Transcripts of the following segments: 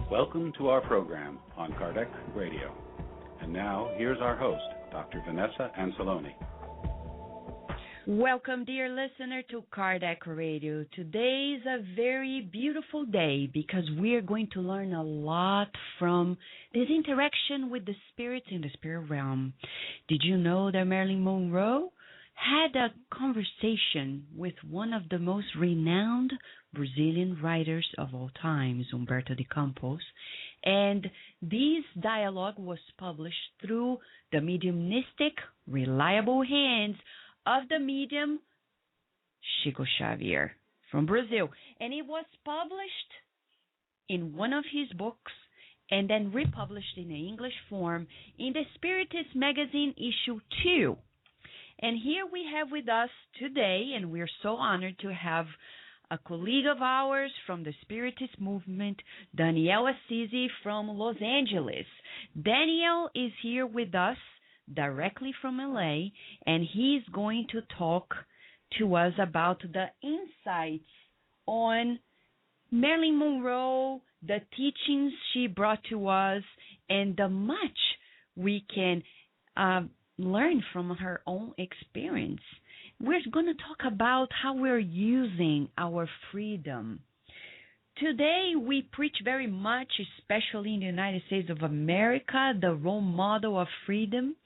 Welcome to our program on Kardec Radio. And now, here's our host, Dr. Vanessa Anceloni. Welcome, dear listener, to Kardec Radio. Today is a very beautiful day because we are going to learn a lot from this interaction with the spirits in the spirit realm. Did you know that Marylin Monroe had a conversation with one of the most renowned Brazilian writers of all times, Humberto de Campos, and this dialogue was published through the mediumistic, reliable hands of the medium Chico Xavier from Brazil. And it was published in one of his books and then republished in an English form in the Spiritist Magazine issue 2. And here we have with us today, and we're so honored to have a colleague of ours from the Spiritist movement, Daniel Assisi from Los Angeles. Daniel is here with us directly from LA, and he's going to talk to us about the insights on Marylin Monroe, the teachings she brought to us, and the much we can learn from her own experience. We're going to talk about how we're using our freedom. Today, we preach very much, especially in the United States of America, the role model of freedom.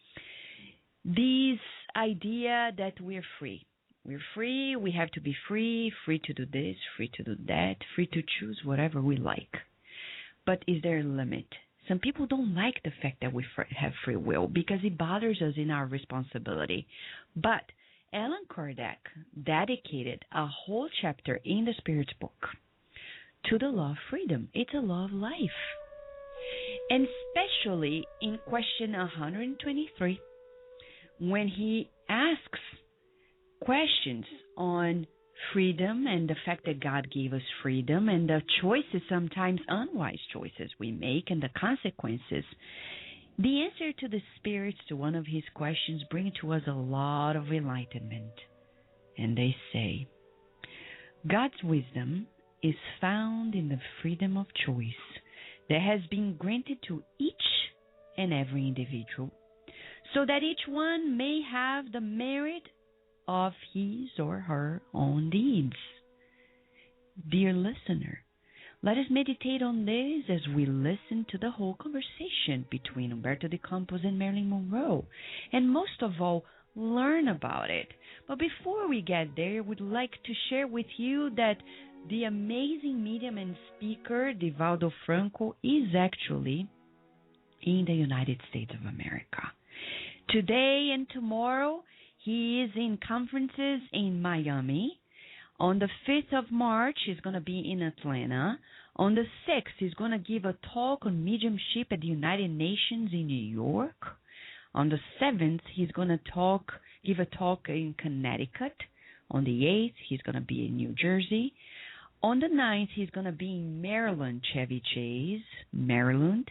This idea that we're free. We're free, we have to be free, free to do this, free to do that, free to choose whatever we like. But is there a limit? Some people don't like the fact that we have free will because it bothers us in our responsibility. But Allan Kardec dedicated a whole chapter in the Spirit's book to the law of freedom. It's a law of life. And especially in question 123, when he asks questions on freedom and the fact that God gave us freedom and the choices, sometimes unwise choices we make and the consequences, the answer to the spirits to one of his questions bring to us a lot of enlightenment. And they say, God's wisdom is found in the freedom of choice that has been granted to each and every individual, so that each one may have the merit of his or her own deeds. Dear listener, let us meditate on this as we listen to the whole conversation between Humberto de Campos and Marylin Monroe, and most of all, learn about it. But before we get there, I would like to share with you that the amazing medium and speaker, Divaldo Franco, is actually in the United States of America. Today and tomorrow, he is in conferences in Miami. On the 5th of March, he's going to be in Atlanta. On the 6th, he's going to give a talk on mediumship at the United Nations in New York. On the 7th, he's going to give a talk in Connecticut. On the 8th, he's going to be in New Jersey. On the 9th, he's going to be in Maryland, Chevy Chase, Maryland.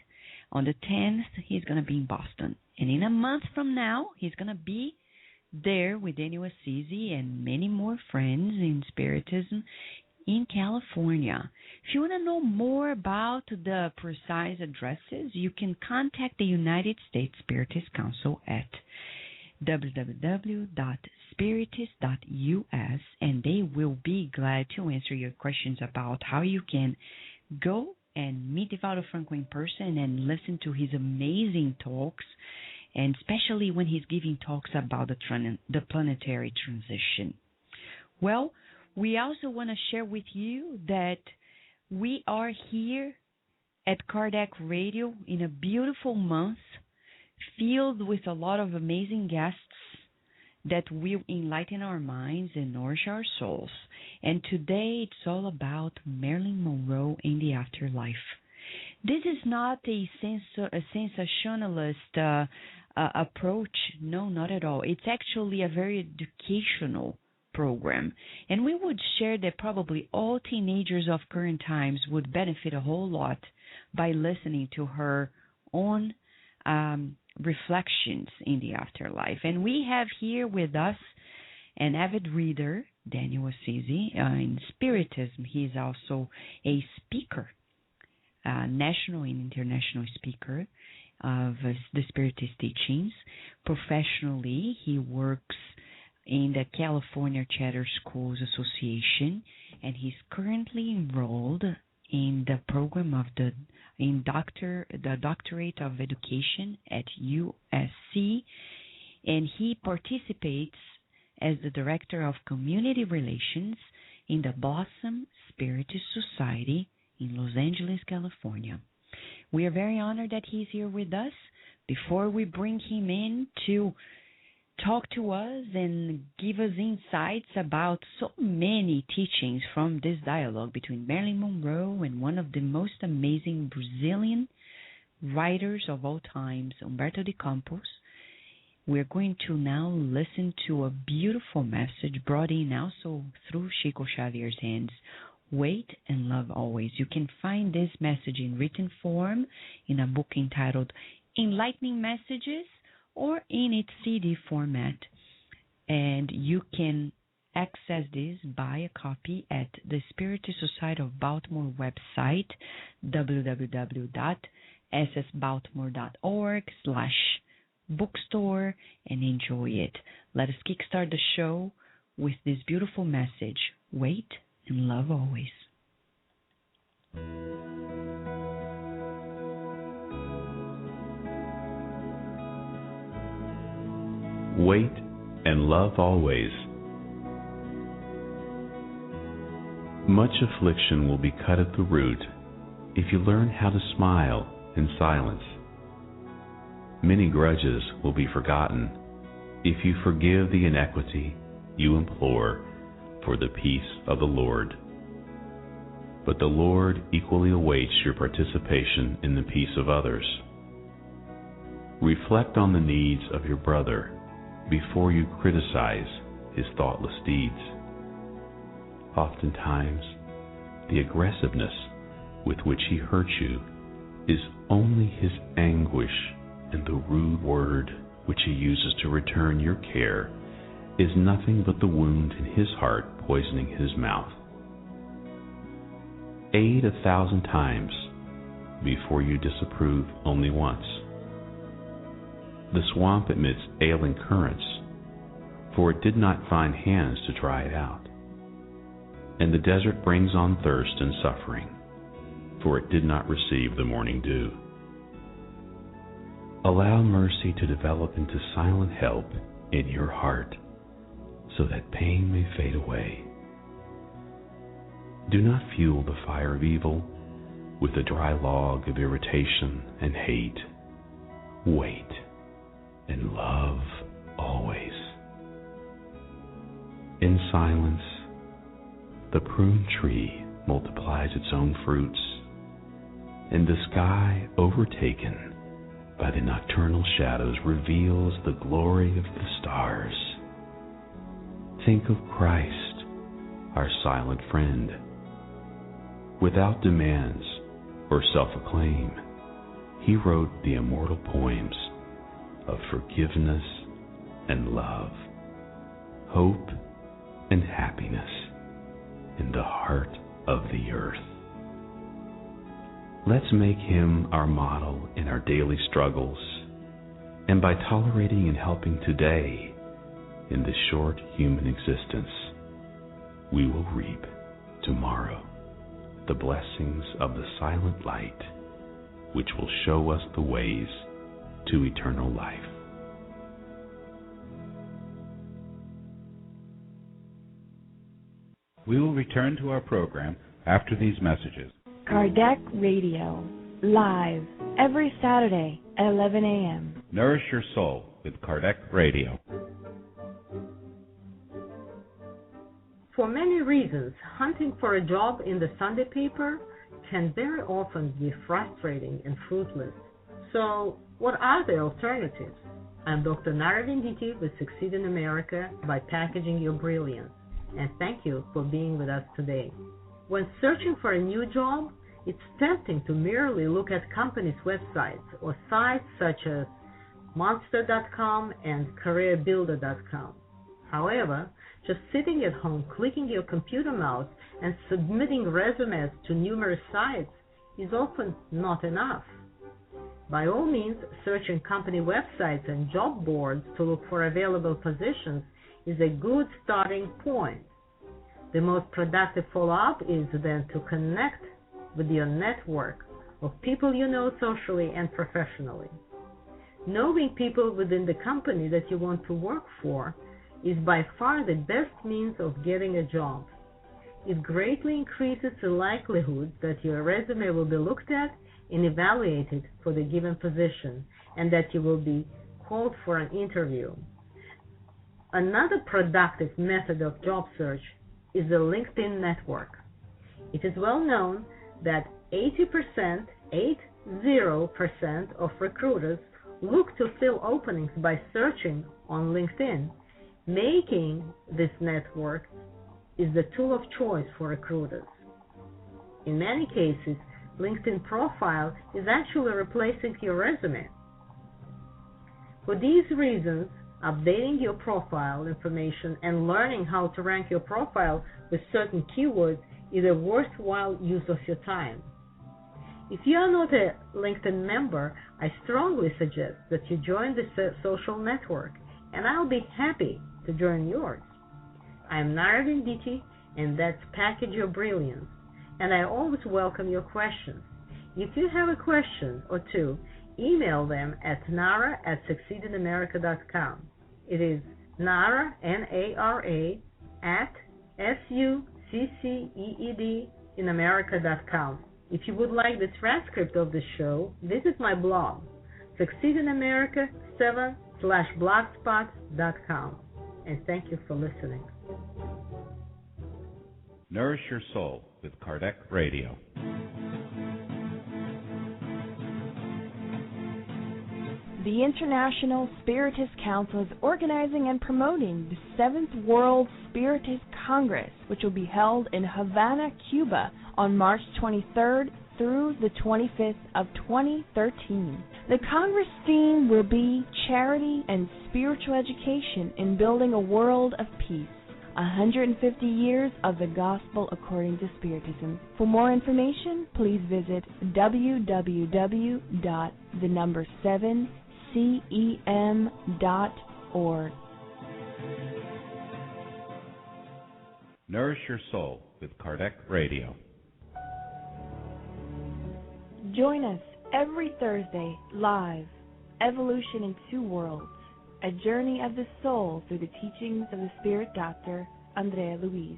On the 10th, he's going to be in Boston. And in a month from now, he's going to be there with Daniel Assisi and many more friends in Spiritism in California. If you want to know more about the precise addresses, you can contact the United States Spiritist Council at www.spiritist.us, and they will be glad to answer your questions about how you can go and meet Divaldo Franco in person and listen to his amazing talks, and especially when he's giving talks about the planetary transition. Well, we also want to share with you that we are here at Kardec Radio in a beautiful month filled with a lot of amazing guests that will enlighten our minds and nourish our souls. And today it's all about Marylin Monroe in the afterlife. This is not a sensationalist approach. No, not at all. It's actually a very educational program. And we would share that probably all teenagers of current times would benefit a whole lot by listening to her own reflections in the afterlife. And we have here with us an avid reader, Daniel Assisi, in Spiritism. He's also a speaker national and international speaker of the Spiritist teachings. Professionally, he works in the California Charter Schools Association, and he's currently enrolled in the program of the Doctorate of Education at USC, and he participates as the Director of Community Relations in the Blossom Spiritist Society in Los Angeles, California. We are very honored that he's here with us. Before we bring him in to talk to us and give us insights about so many teachings from this dialogue between Marilyn Monroe and one of the most amazing Brazilian writers of all times, Humberto de Campos, we're going to now listen to a beautiful message brought in also through Chico Xavier's hands. Wait and love always. You can find this message in written form in a book entitled Enlightening Messages or in its CD format. And you can access this, buy a copy at the Spiritist Society of Baltimore website, www.ssbaltimore.org/bookstore, and enjoy it. Let us kickstart the show with this beautiful message. Wait and love always. Wait and love always. Much affliction will be cut at the root if you learn how to smile in silence. Many grudges will be forgotten if you forgive the inequity you implore for the peace of the Lord. But the Lord equally awaits your participation in the peace of others. Reflect on the needs of your brother before you criticize his thoughtless deeds. Oftentimes, the aggressiveness with which he hurts you is only his anguish, and the rude word which he uses to return your care is nothing but the wound in his heart poisoning his mouth. Aid 1,000 times before you disapprove only once. The swamp admits ailing currents, for it did not find hands to dry it out. And the desert brings on thirst and suffering, for it did not receive the morning dew. Allow mercy to develop into silent help in your heart, so that pain may fade away. Do not fuel the fire of evil with a dry log of irritation and hate. Wait and love always. In silence, the prune tree multiplies its own fruits, and the sky, overtaken by the nocturnal shadows, reveals the glory of the stars. Think of Christ, our silent friend. Without demands or self-acclaim, he wrote the immortal poems of forgiveness and love, hope and happiness in the heart of the earth. Let's make him our model in our daily struggles, and by tolerating and helping today in this short human existence, we will reap tomorrow the blessings of the silent light, which will show us the ways to eternal life. We will return to our program after these messages. Kardec Radio, live every Saturday at 11 a.m. Nourish your soul with Kardec Radio. For many reasons, hunting for a job in the Sunday paper can very often be frustrating and fruitless. So, what are the alternatives? I'm Dr. Marylin with Succeed in America by Packaging Your Brilliance, and thank you for being with us today. When searching for a new job, it's tempting to merely look at companies' websites or sites such as Monster.com and CareerBuilder.com. However, just sitting at home, clicking your computer mouse, and submitting resumes to numerous sites is often not enough. By all means, searching company websites and job boards to look for available positions is a good starting point. The most productive follow-up is then to connect with your network of people you know socially and professionally. Knowing people within the company that you want to work for is by far the best means of getting a job. It greatly increases the likelihood that your resume will be looked at and evaluated for the given position, and that you will be called for an interview. Another productive method of job search is the LinkedIn network. It is well known that 80% of recruiters look to fill openings by searching on LinkedIn, making this network is the tool of choice for recruiters. In many cases, LinkedIn profile is actually replacing your resume. For these reasons, updating your profile information and learning how to rank your profile with certain keywords is a worthwhile use of your time. If you are not a LinkedIn member, I strongly suggest that you join the social network, and I'll be happy to join yours. I am Nara Venditti, and that's Package Your Brilliance, and I always welcome your questions. If you have a question or two, email them at nara@succeedinamerica.com. It is Nara, Nara, at SUCCEED in America.com. If you would like the transcript of the show, visit my blog, succeedinamerica7/blogspot.com. And thank you for listening. Nourish Your Soul with Kardec Radio. The International Spiritist Council is organizing and promoting the 7th World Spiritist Congress, which will be held in Havana, Cuba on March 23rd through the 25th of 2013. The Congress theme will be Charity and Spiritual Education in Building a World of Peace. 150 years of the Gospel according to Spiritism. For more information, please visit www.7cem.org. Nourish Your Soul with Kardec Radio. Join us every Thursday live, Evolution in Two Worlds, a journey of the soul through the teachings of the Spirit Doctor, Andrea Louise.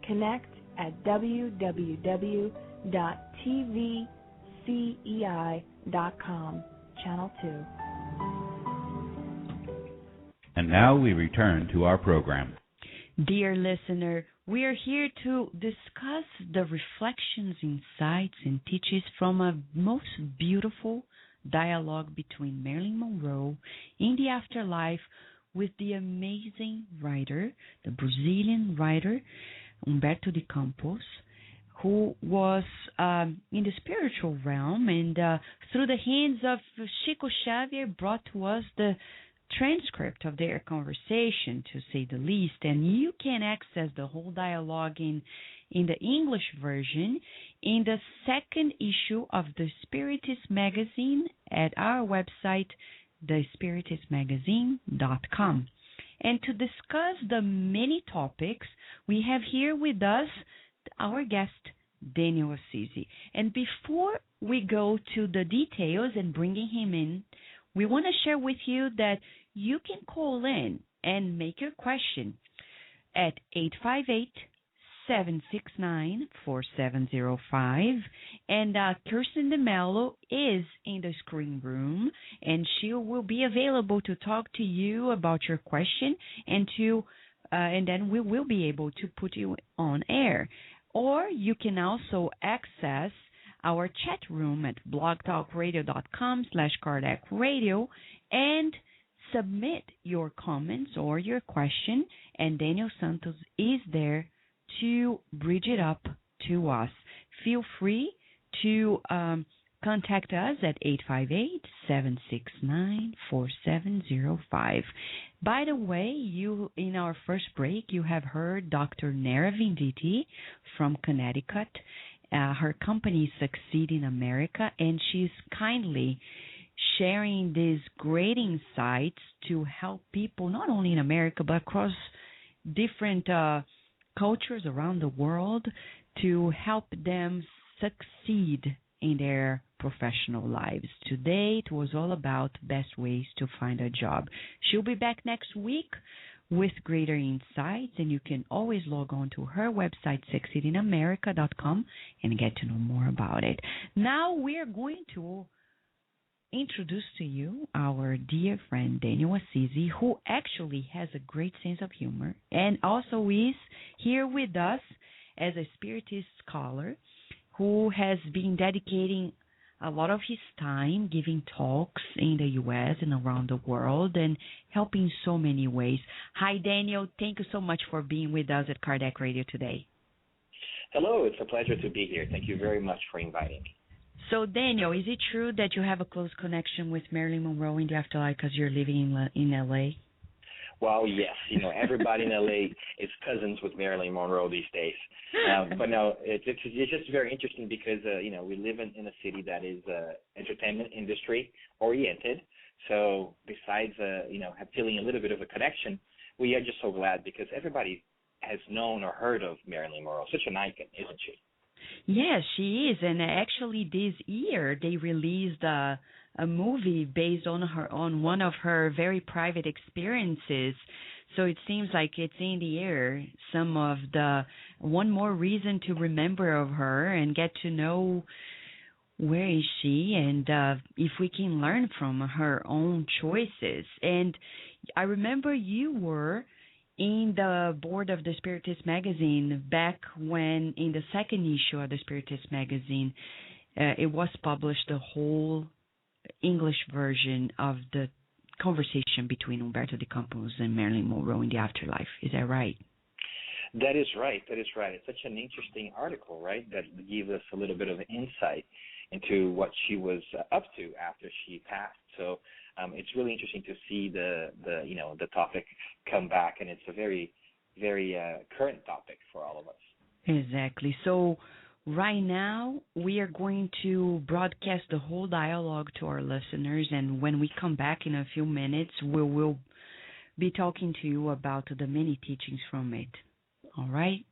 Connect at www.tvcei.com, Channel 2. And now we return to our program. Dear listener, we are here to discuss the reflections, insights, and teachings from a most beautiful dialogue between Marilyn Monroe in the Afterlife with the amazing writer, the Brazilian writer, Humberto de Campos, who was in the spiritual realm, and through the hands of Chico Xavier brought to us the transcript of their conversation, to say the least. And you can access the whole dialogue in the English version in the second issue of the Spiritist magazine at our website, thespiritistmagazine.com. And to discuss the many topics, we have here with us our guest, Daniel Assisi. And before we go to the details and bringing him in, we want to share with you that you can call in and make your question at 858-769-4705. And Kirsten DeMello is in the screen room, and she will be available to talk to you about your question, and then we will be able to put you on air. Or you can also access our chat room at blogtalkradio.com/Kardec Radio and submit your comments or your question, and Daniel Santos is there to bridge it up to us. Feel free to contact us at 858-769-4705. By the way, in our first break, you have heard Dr. Nara Venditti from Connecticut, Her company Succeed in America, and she's kindly sharing these great insights to help people not only in America but across different cultures around the world to help them succeed in their professional lives. Today it was all about best ways to find a job. She'll be back next week with greater insights, and you can always log on to her website, succeedinamerica.com, and get to know more about it. Now we're going to introduce to you our dear friend Daniel Assisi, who actually has a great sense of humor and also is here with us as a spiritist scholar who has been dedicating a lot of his time giving talks in the U.S. and around the world and helping in so many ways. Hi, Daniel. Thank you so much for being with us at Kardec Radio today. Hello. It's a pleasure to be here. Thank you very much for inviting me. So, Daniel, is it true that you have a close connection with Marylin Monroe in the afterlife because you're living in L.A.? Well, yes. Everybody in L.A. is cousins with Marylin Monroe these days. But no, it's just very interesting because, we live in a city that is entertainment industry oriented. So besides, feeling a little bit of a connection, we are just so glad because everybody has known or heard of Marylin Monroe. Such an icon, isn't she? Yes, she is. And actually this year they released a movie based on one of her very private experiences. So it seems like it's in the air, some of the one more reason to remember of her and get to know where is she and if we can learn from her own choices. And I remember you were in the board of the Spiritist magazine back when in the second issue of the Spiritist magazine, it was published, the whole English version of the conversation between Umberto de Campos and Marylin Monroe in the afterlife. Is that right? That is right. It's such an interesting article, right, that gives us a little bit of insight into what she was up to after she passed. So it's really interesting to see the topic come back, and it's a very, very current topic for all of us. Exactly. So right now we are going to broadcast the whole dialogue to our listeners, and when we come back in a few minutes, we will be talking to you about the many teachings from it. All right?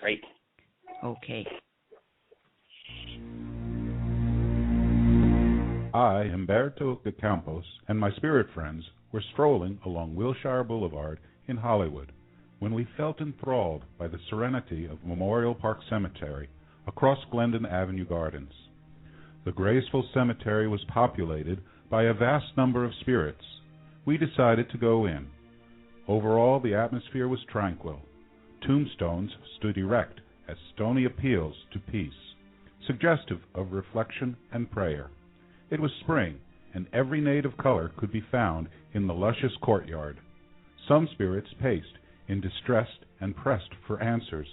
Great. Okay. I, Humberto de Campos, and my spirit friends were strolling along Wilshire Boulevard in Hollywood when we felt enthralled by the serenity of Memorial Park Cemetery across Glendon Avenue Gardens. The graceful cemetery was populated by a vast number of spirits. We decided to go in. Overall, the atmosphere was tranquil. Tombstones stood erect as stony appeals to peace, suggestive of reflection and prayer. It was spring, and every native color could be found in the luscious courtyard. Some spirits paced in distress and pressed for answers,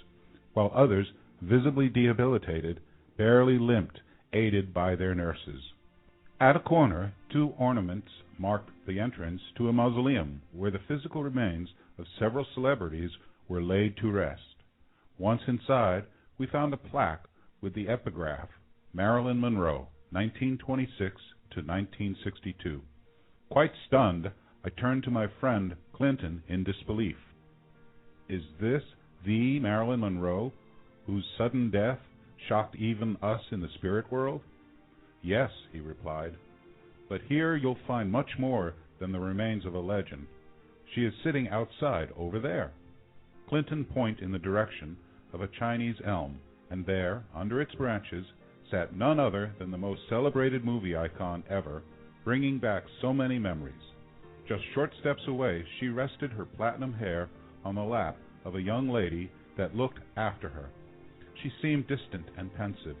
while others, visibly debilitated, barely limped, aided by their nurses. At a corner, 2 ornaments marked the entrance to a mausoleum where the physical remains of several celebrities were laid to rest. Once inside, we found a plaque with the epigraph, Marylin Monroe, 1926 to 1962. Quite stunned, I turned to my friend Clinton in disbelief. Is this the Marylin Monroe whose sudden death shocked even us in the spirit world? Yes, he replied, but here you'll find much more than the remains of a legend. She is sitting outside over there. Clinton pointed in the direction of a Chinese elm, and there, under its branches, sat none other than the most celebrated movie icon ever, bringing back so many memories. Just short steps away, she rested her platinum hair on the lap of a young lady that looked after her. She seemed distant and pensive.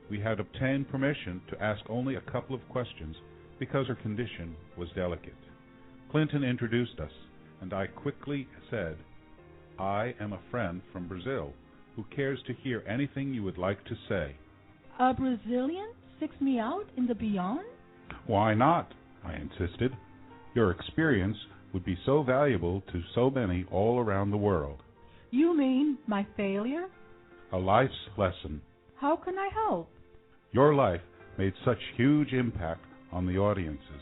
We had obtained permission to ask only a couple of questions because her condition was delicate. Clinton introduced us, and I quickly said, I am a friend from Brazil who cares to hear anything you would like to say. A Brazilian seeks me out in the beyond? Why not? I insisted. Your experience would be so valuable to so many all around the world. You mean my failure? A life's lesson. How can I help? Your life made such huge impact on the audiences.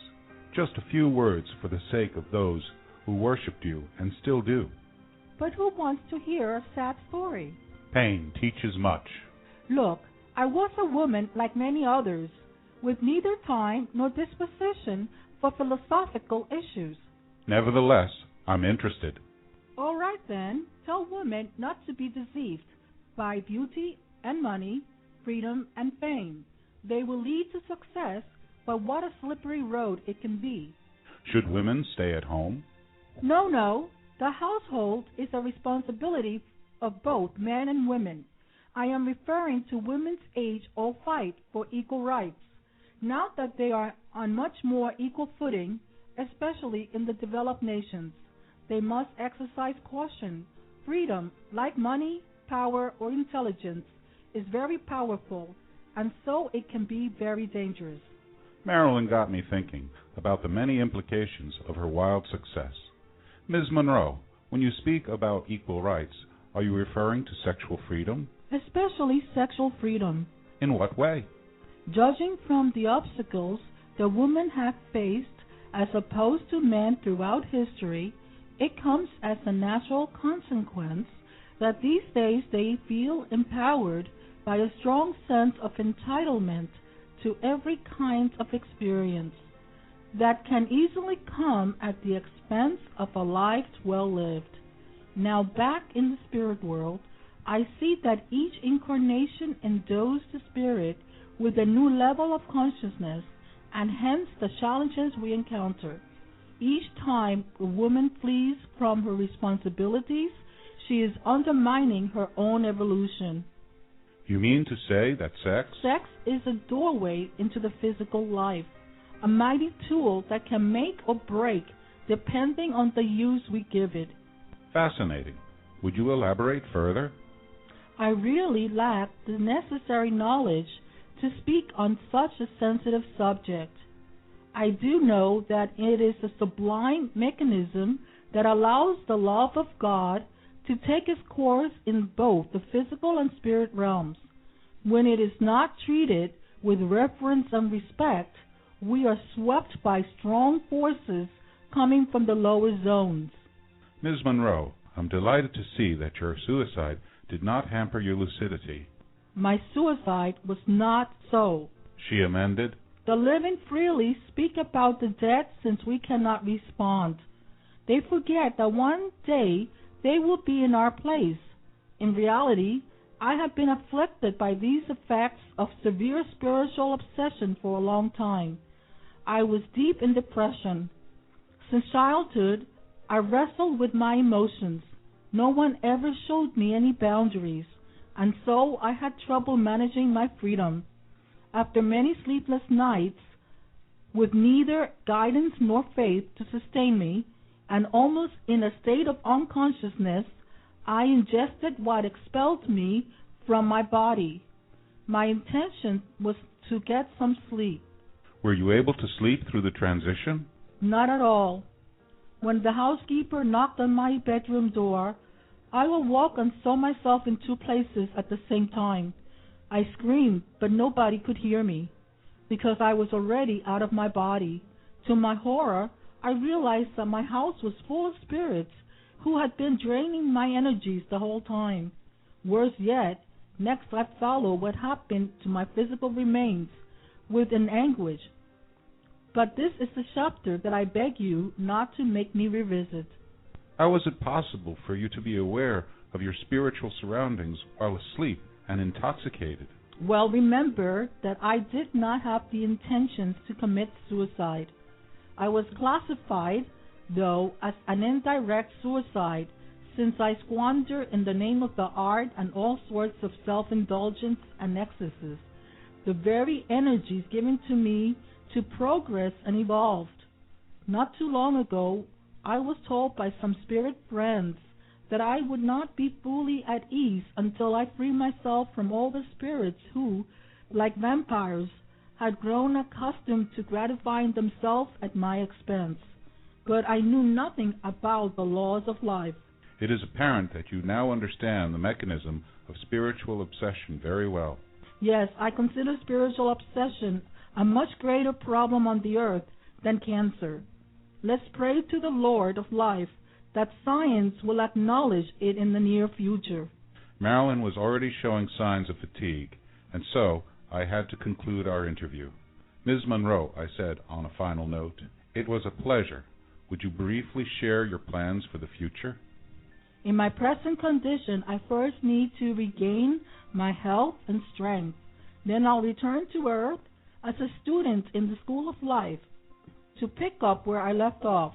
Just a few words for the sake of those who worshipped you and still do. But who wants to hear a sad story? Pain teaches much. Look, I was a woman like many others, with neither time nor disposition for philosophical issues. Nevertheless, I'm interested. All right then, tell women not to be deceived by beauty and money, freedom and fame. They will lead to success, but what a slippery road it can be. Should women stay at home? No. The household is a responsibility of both men and women. I am referring to women's age-old fight for equal rights. Now that they are on much more equal footing, especially in the developed nations, they must exercise caution. Freedom, like money, power, or intelligence, is very powerful, and so it can be very dangerous. Marylin got me thinking about the many implications of her wild success. Ms. Monroe, when you speak about equal rights, are you referring to sexual freedom? Especially sexual freedom. In what way? Judging from the obstacles the women have faced as opposed to men throughout history, it comes as a natural consequence that these days they feel empowered by a strong sense of entitlement to every kind of experience that can easily come at the expense of a life well lived. Now back in the spirit world, I see that each incarnation endows the spirit with a new level of consciousness, and hence the challenges we encounter. Each time a woman flees from her responsibilities, she is undermining her own evolution. You mean to say that sex? Sex is a doorway into the physical life, a mighty tool that can make or break depending on the use we give it. Fascinating. Would you elaborate further? I really lack the necessary knowledge to speak on such a sensitive subject. I do know that it is a sublime mechanism that allows the love of God to take its course in both the physical and spirit realms. When it is not treated with reverence and respect, we are swept by strong forces coming from the lower zones. Ms. Monroe, I'm delighted to see that your suicide did not hamper your lucidity. My suicide was not so. She amended. The living freely speak about the dead since we cannot respond. They forget that one day they will be in our place. In reality, I have been afflicted by these effects of severe spiritual obsession for a long time. I was deep in depression. Since childhood, I wrestled with my emotions. No one ever showed me any boundaries, and so I had trouble managing my freedom. After many sleepless nights, with neither guidance nor faith to sustain me, and almost in a state of unconsciousness, I ingested what expelled me from my body. My intention was to get some sleep. Were you able to sleep through the transition? Not at all. When the housekeeper knocked on my bedroom door, I awoke and saw myself in two places at the same time. I screamed, but nobody could hear me, because I was already out of my body. To my horror, I realized that my house was full of spirits who had been draining my energies the whole time. Worse yet, next I followed what happened to my physical remains with an anguish. But this is the chapter that I beg you not to make me revisit. How was it possible for you to be aware of your spiritual surroundings while asleep and intoxicated? Well, remember that I did not have the intentions to commit suicide. I was classified, though, as an indirect suicide, since I squander in the name of the art and all sorts of self-indulgence and excesses the very energies given to me to progress and evolve. Not too long ago, I was told by some spirit friends that I would not be fully at ease until I free myself from all the spirits who, like vampires, had grown accustomed to gratifying themselves at my expense. But I knew nothing about the laws of life. It is apparent that you now understand the mechanism of spiritual obsession very well. Yes, I consider spiritual obsession a much greater problem on the earth than cancer. Let's pray to the Lord of life that science will acknowledge it in the near future. Marylin was already showing signs of fatigue, and so I had to conclude our interview. Ms. Monroe, I said on a final note, it was a pleasure. Would you briefly share your plans for the future? In my present condition, I first need to regain my health and strength. Then I'll return to Earth as a student in the School of Life to pick up where I left off.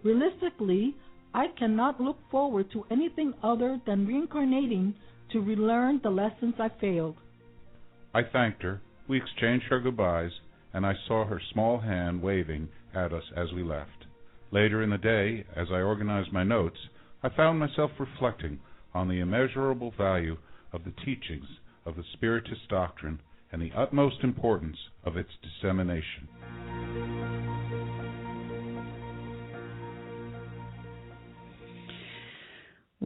Realistically, I cannot look forward to anything other than reincarnating to relearn the lessons I failed. I thanked her. We exchanged our goodbyes, and I saw her small hand waving at us as we left. Later in the day, as I organized my notes, I found myself reflecting on the immeasurable value of the teachings of the Spiritist doctrine and the utmost importance of its dissemination.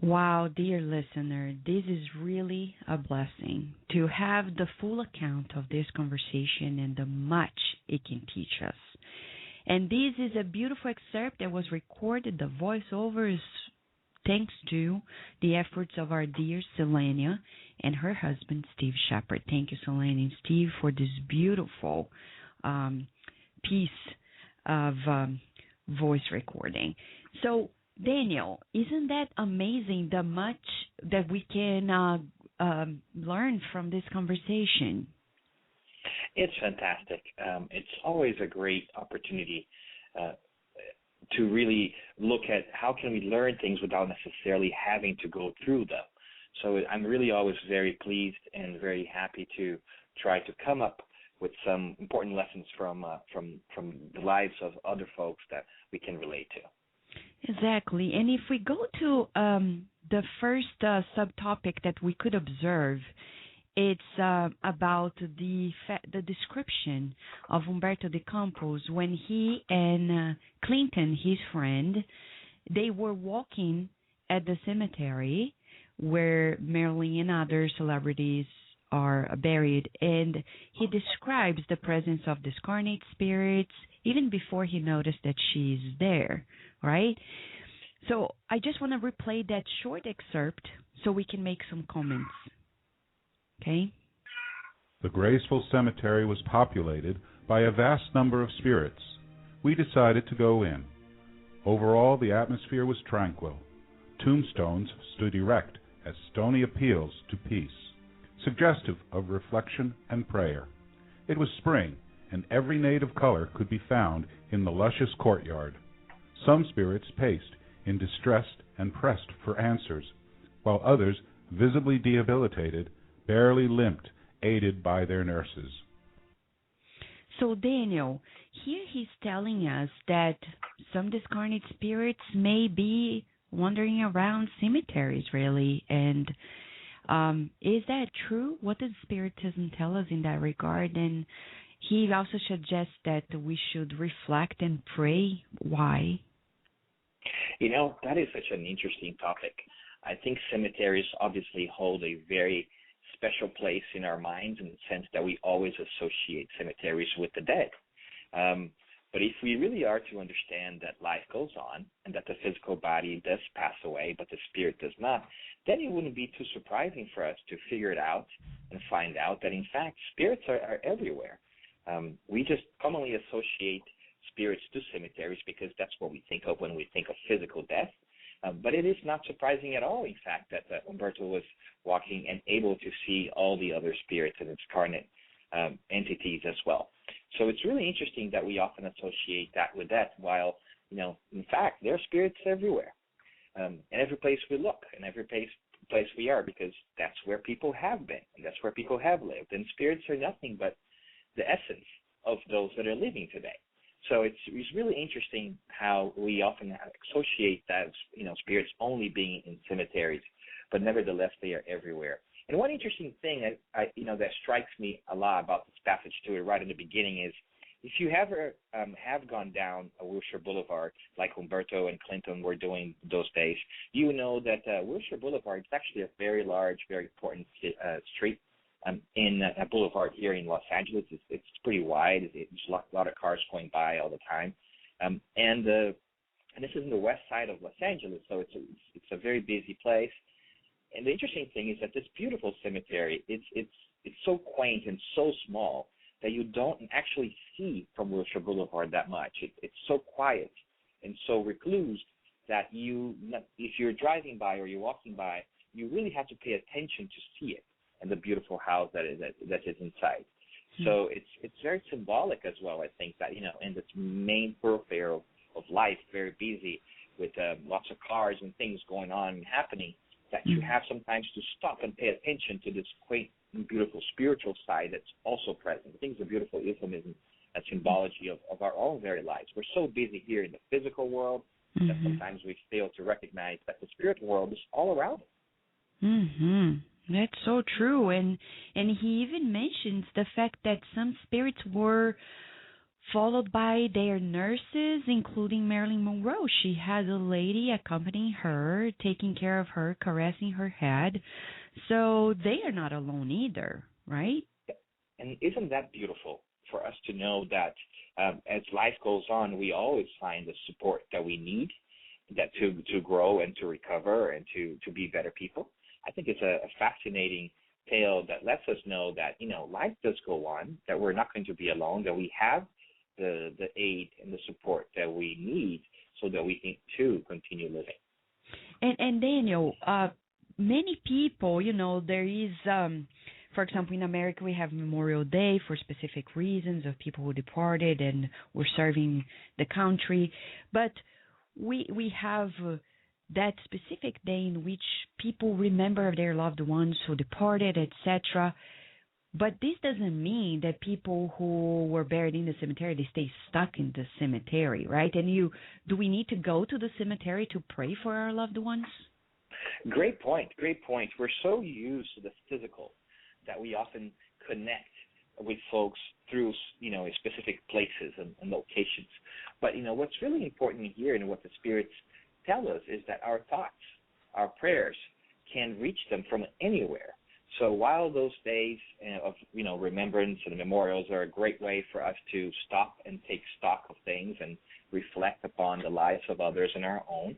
Wow, dear listener, this is really a blessing to have the full account of this conversation and the much it can teach us. And this is a beautiful excerpt that was recorded. The voiceover is thanks to the efforts of our dear Selenia and her husband, Steve Shepard. Thank you, Selenia and Steve, for this beautiful piece of voice recording. So, Daniel, isn't that amazing, the much that we can learn from this conversation? It's fantastic. It's always a great opportunity to really look at how can we learn things without necessarily having to go through them. So I'm really always very pleased and very happy to try to come up with some important lessons from the lives of other folks that we can relate to. Exactly. And if we go to the first subtopic that we could observe, it's about the description of Humberto de Campos when he and Clinton, his friend, they were walking at the cemetery where Marylin and other celebrities are buried, and he describes the presence of discarnate spirits even before he noticed that she's there, right? So I just want to replay that short excerpt so we can make some comments. Okay? The graceful cemetery was populated by a vast number of spirits. We decided to go in. Overall, the atmosphere was tranquil. Tombstones stood erect as stony appeals to peace, suggestive of reflection and prayer. It was spring, and every native color could be found in the luscious courtyard. Some spirits paced in distress and pressed for answers, while others, visibly debilitated, barely limped, aided by their nurses. So, Daniel, here he's telling us that some discarnate spirits may be wandering around cemeteries, really. And is that true? What does Spiritism tell us in that regard? And he also suggests that we should reflect and pray. Why? You know, that is such an interesting topic. I think cemeteries obviously hold a very special place in our minds in the sense that we always associate cemeteries with the dead. But if we really are to understand that life goes on and that the physical body does pass away, but the spirit does not, then it wouldn't be too surprising for us to figure it out and find out that, in fact, spirits are everywhere. We just commonly associate spirits to cemeteries because that's what we think of when we think of physical death. But it is not surprising at all, in fact, that Humberto was walking and able to see all the other spirits and incarnate entities as well. So it's really interesting that we often associate that with death, while, in fact, there are spirits everywhere. And every place we look and every place we are, because that's where people have been and that's where people have lived. And spirits are nothing but the essence of those that are living today. So it's really interesting how we often associate that, spirits only being in cemeteries, but nevertheless they are everywhere. And one interesting thing that strikes me a lot about this passage too, right in the beginning, is if you ever have gone down a Wilshire Boulevard like Humberto and Clinton were doing those days, you know that Wilshire Boulevard is actually a very large, very important street in a boulevard here in Los Angeles. It's pretty wide. There's a lot of cars going by all the time. And this is in the west side of Los Angeles, so it's a very busy place. And the interesting thing is that this beautiful cemetery, it's so quaint and so small that you don't actually see from Wilshire Boulevard that much. It's so quiet and so reclused that if you're driving by or you're walking by, you really have to pay attention to see it and the beautiful house that is inside. Mm-hmm. So it's very symbolic as well, I think, that, in this main thoroughfare of life, very busy with lots of cars and things going on and happening, that you have sometimes to stop and pay attention to this quaint and beautiful spiritual side that's also present. I think it's a beautiful euphemism, a symbology of our own very lives. We're so busy here in the physical world that sometimes we fail to recognize that the spiritual world is all around us. Mm-hmm. That's so true. And he even mentions the fact that some spirits were followed by their nurses, including Marilyn Monroe. She had a lady accompanying her, taking care of her, caressing her head. So they are not alone either, right? And isn't that beautiful for us to know that as life goes on, we always find the support that we need, that to grow and to recover and to be better people? I think it's a fascinating tale that lets us know that, life does go on, that we're not going to be alone, that we have the aid and the support that we need so that we can, too, continue living. And Daniel, many people, there is, for example, in America, we have Memorial Day for specific reasons of people who departed and were serving the country. But we have that specific day in which people remember their loved ones who departed, etc. But this doesn't mean that people who were buried in the cemetery, they stay stuck in the cemetery, right? And do we need to go to the cemetery to pray for our loved ones? Great point. We're so used to the physical that we often connect with folks through, specific places and locations. But, what's really important here and what the spirits tell us is that our thoughts, our prayers can reach them from anywhere. So while those days of, remembrance and memorials are a great way for us to stop and take stock of things and reflect upon the lives of others and our own,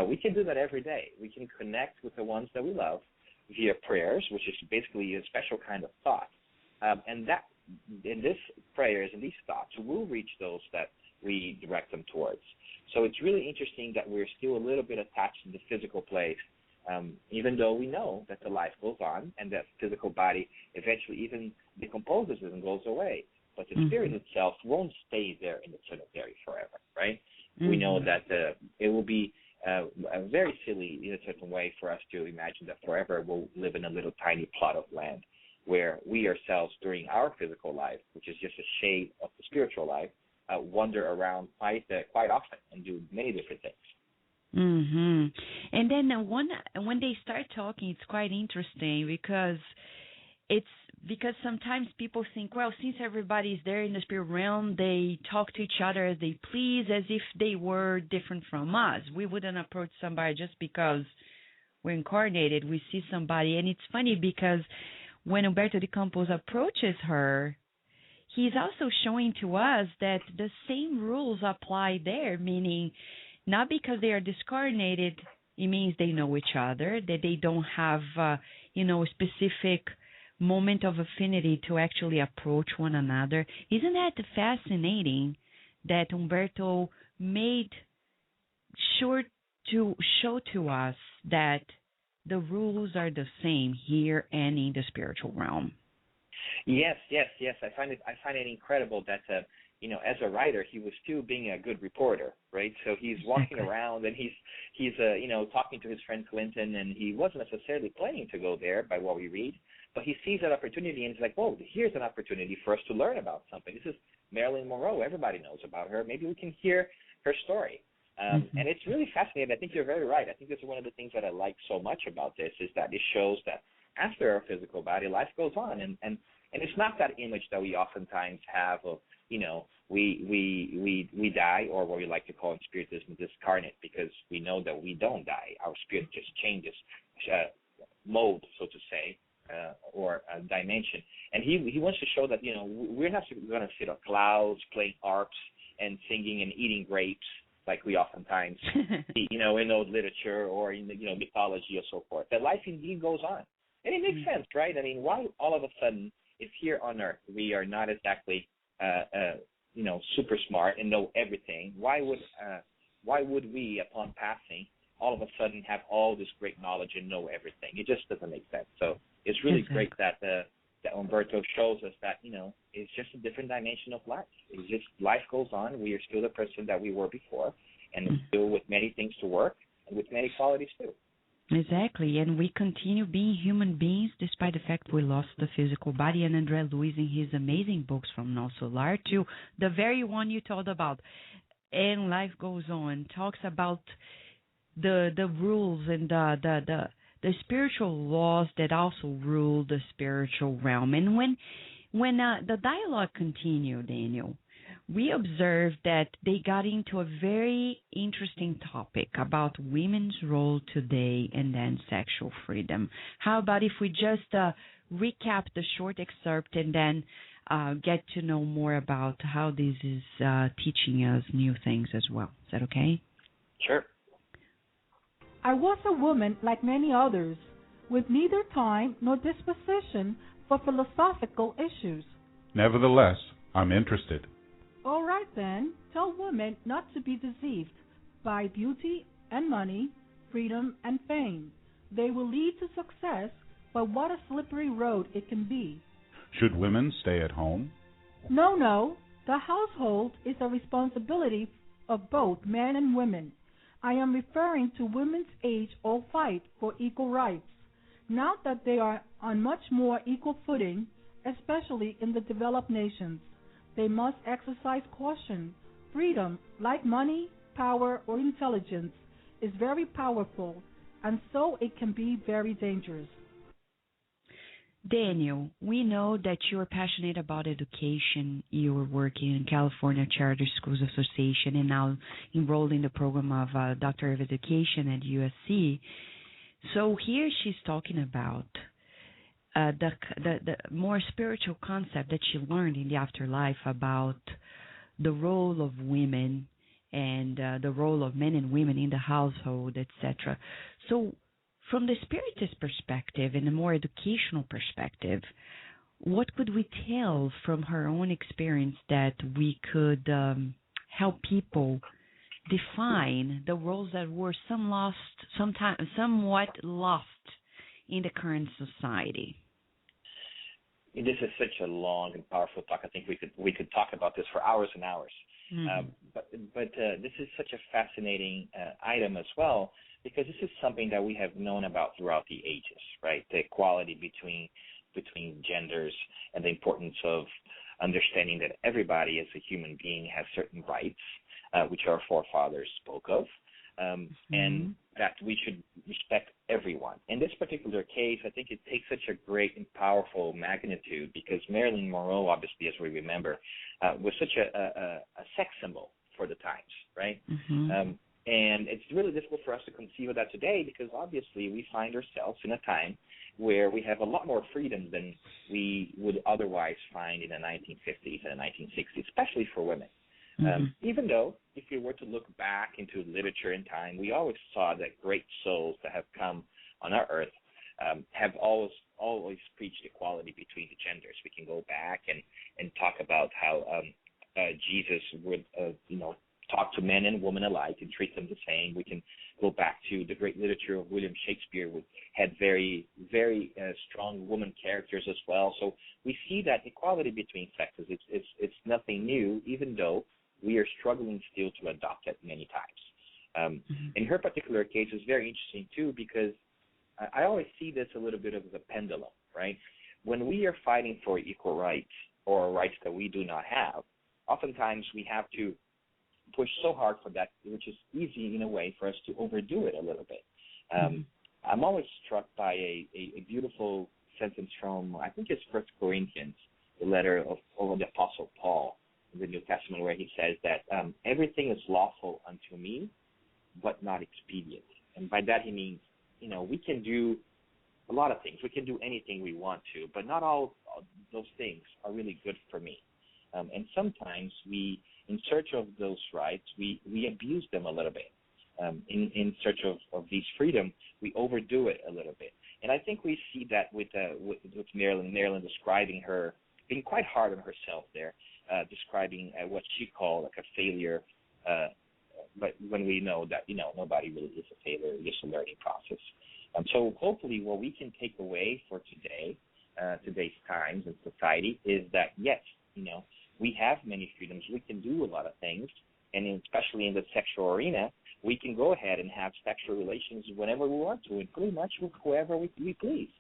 we can do that every day. We can connect with the ones that we love via prayers, which is basically a special kind of thought. And that, in this prayers and these thoughts, will reach those that we direct them towards. So it's really interesting that we're still a little bit attached to the physical place, even though we know that the life goes on and that physical body eventually even decomposes and goes away. But the spirit itself won't stay there in the cemetery forever, right? We know that it will be very silly in a certain way for us to imagine that forever we'll live in a little tiny plot of land where we ourselves, during our physical life, which is just a shade of the spiritual life, wander around quite often and do many different things. And then when they start talking, it's quite interesting because sometimes people think, well, since everybody's there in the spirit realm, they talk to each other as they please, as if they were different from us. We wouldn't approach somebody just because we're incarnated. We see somebody, and it's funny because when Umberto de Campos approaches her, he's also showing to us that the same rules apply there, meaning not because they are discarnated, it means they know each other, that they don't have, a specific moment of affinity to actually approach one another. Isn't that fascinating that Umberto made sure to show to us that the rules are the same here and in the spiritual realm? Yes. I find it incredible that as a writer, he was still being a good reporter, right? So he's walking around and he's talking to his friend Clinton, and he wasn't necessarily planning to go there by what we read, but he sees that opportunity and he's like, whoa, here's an opportunity for us to learn about something. This is Marilyn Monroe. Everybody knows about her. Maybe we can hear her story. And it's really fascinating. I think you're very right. I think this is one of the things that I like so much about this, is that it shows that after our physical body, life goes on. And it's not that image that we oftentimes have of, we die, or what we like to call in spiritism discarnate, because we know that we don't die. Our spirit just changes mode, so to say, or a dimension. And he wants to show that, we're not going to sit on clouds playing harps and singing and eating grapes like we oftentimes see, in old literature or in mythology or so forth. That life indeed goes on. And it makes sense, right? I mean, why all of a sudden, if here on Earth we are not exactly, super smart and know everything, why would we, upon passing, all of a sudden have all this great knowledge and know everything? It just doesn't make sense. So it's really great that Umberto shows us that, it's just a different dimension of life. It's just life goes on. We are still the person that we were before, and still with many things to work and with many qualities too. Exactly, and we continue being human beings despite the fact we lost the physical body. And André Luiz, in his amazing books from No Solar to the very one you told about, And Life Goes On, talks about the rules and the spiritual laws that also rule the spiritual realm. And when the dialogue continued, Daniel, we observed that they got into a very interesting topic about women's role today and then sexual freedom. How about if we just recap the short excerpt and then get to know more about how this is teaching us new things as well? Is that okay? Sure. I was a woman like many others, with neither time nor disposition for philosophical issues. Nevertheless, I'm interested. All right, then, tell women not to be deceived by beauty and money, freedom and fame. They will lead to success, but what a slippery road it can be. Should women stay at home? No. The household is a responsibility of both men and women. I am referring to women's age-old fight for equal rights. Now that they are on much more equal footing, especially in the developed nations, they must exercise caution. Freedom, like money, power, or intelligence, is very powerful, and so it can be very dangerous. Daniel, we know that you are passionate about education. You are working in California Charter Schools Association and now enrolled in the program of Doctor of Education at USC. So here she's talking about the more spiritual concept that she learned in the afterlife about the role of women and the role of men and women in the household, etc. So from the spiritist perspective and a more educational perspective, what could we tell from her own experience that we could help people define the roles that were somewhat lost in the current society? This is such a long and powerful talk. I think we could talk about this for hours and hours. Mm-hmm. But this is such a fascinating item as well, because this is something that we have known about throughout the ages, right? The equality between genders and the importance of understanding that everybody as a human being has certain rights, which our forefathers spoke of, and that we should respect everyone. In this particular case, I think it takes such a great and powerful magnitude because Marylin Monroe, obviously, as we remember, was such a sex symbol for the times, right? Mm-hmm. And it's really difficult for us to conceive of that today because obviously we find ourselves in a time where we have a lot more freedom than we would otherwise find in the 1950s and the 1960s, especially for women. Mm-hmm. Even though, if you were to look back into literature and time, we always saw that great souls that have come on our earth have always preached equality between the genders. We can go back and talk about how Jesus would, talk to men and women alike and treat them the same. We can go back to the great literature of William Shakespeare, which had very, very strong woman characters as well. So we see that equality between sexes. It's nothing new, even though we are struggling still to adopt it many times. In her particular case, it's very interesting, too, because I always see this a little bit as a pendulum, right? When we are fighting for equal rights or rights that we do not have, oftentimes we have to push so hard for that, which is easy in a way for us to overdo it a little bit. I'm always struck by a beautiful sentence from, I think it's 1 Corinthians, the letter of the Apostle Paul in the New Testament, where he says that everything is lawful unto me, but not expedient. And by that he means, we can do a lot of things. We can do anything we want to, but not all those things are really good for me. And sometimes we, in search of those rights, we abuse them a little bit. In search of these freedom, we overdo it a little bit. And I think we see that with Marylin. Marylin describing her, being quite hard on herself there, describing what she called like a failure. But when we know that, nobody really is a failure, it's just a learning process. So hopefully what we can take away for today's times and society is that, yes, we have many freedoms. We can do a lot of things. And especially in the sexual arena, we can go ahead and have sexual relations whenever we want to and pretty much with whoever we please.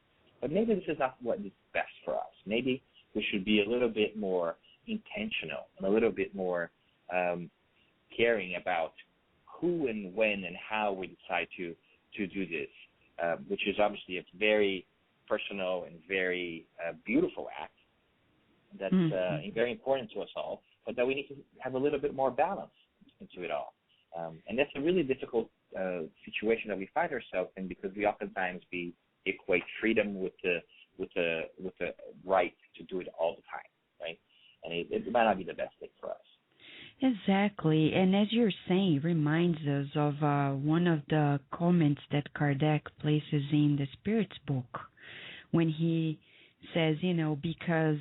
But maybe this is not what is best for us. Maybe we should be a little bit more intentional and a little bit more caring about who and when and how we decide to do this, which is obviously a very personal and very beautiful act that's very important to us all, but that we need to have a little bit more balance into it all. And that's a really difficult situation that we find ourselves in, because we oftentimes equate freedom with the right to do it all the time, right? And it might not be the best thing for us. Exactly. And as you're saying, it reminds us of one of the comments that Kardec places in the Spirit's book, when he says, because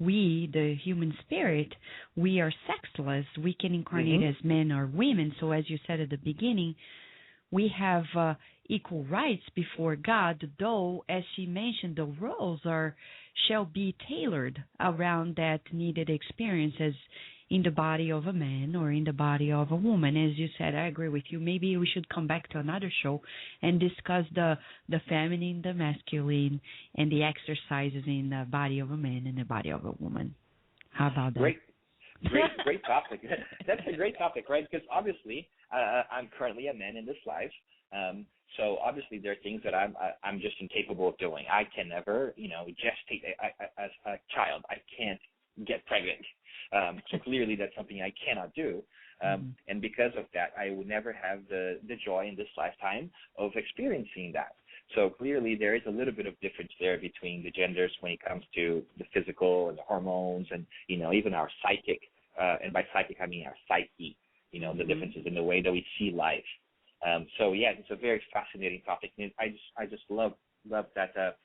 we, the human spirit, we are sexless. We can incarnate as men or women. So as you said at the beginning, we have equal rights before God, though, as she mentioned, the roles shall be tailored around that needed experience as in the body of a man or in the body of a woman. As you said, I agree with you. Maybe we should come back to another show and discuss the feminine, the masculine, and the exercises in the body of a man and the body of a woman. How about that? Great topic. That's a great topic, right? Because obviously, I'm currently a man in this life. So obviously there are things that I'm just incapable of doing. I can never, gestate as a child. I can't get pregnant. So clearly that's something I cannot do. And because of that, I would never have the joy in this lifetime of experiencing that. So clearly there is a little bit of difference there between the genders when it comes to the physical and the hormones and, even our psychic. And by psychic, I mean our psyche, the differences in the way that we see life. So, yeah, it's a very fascinating topic. And I just love that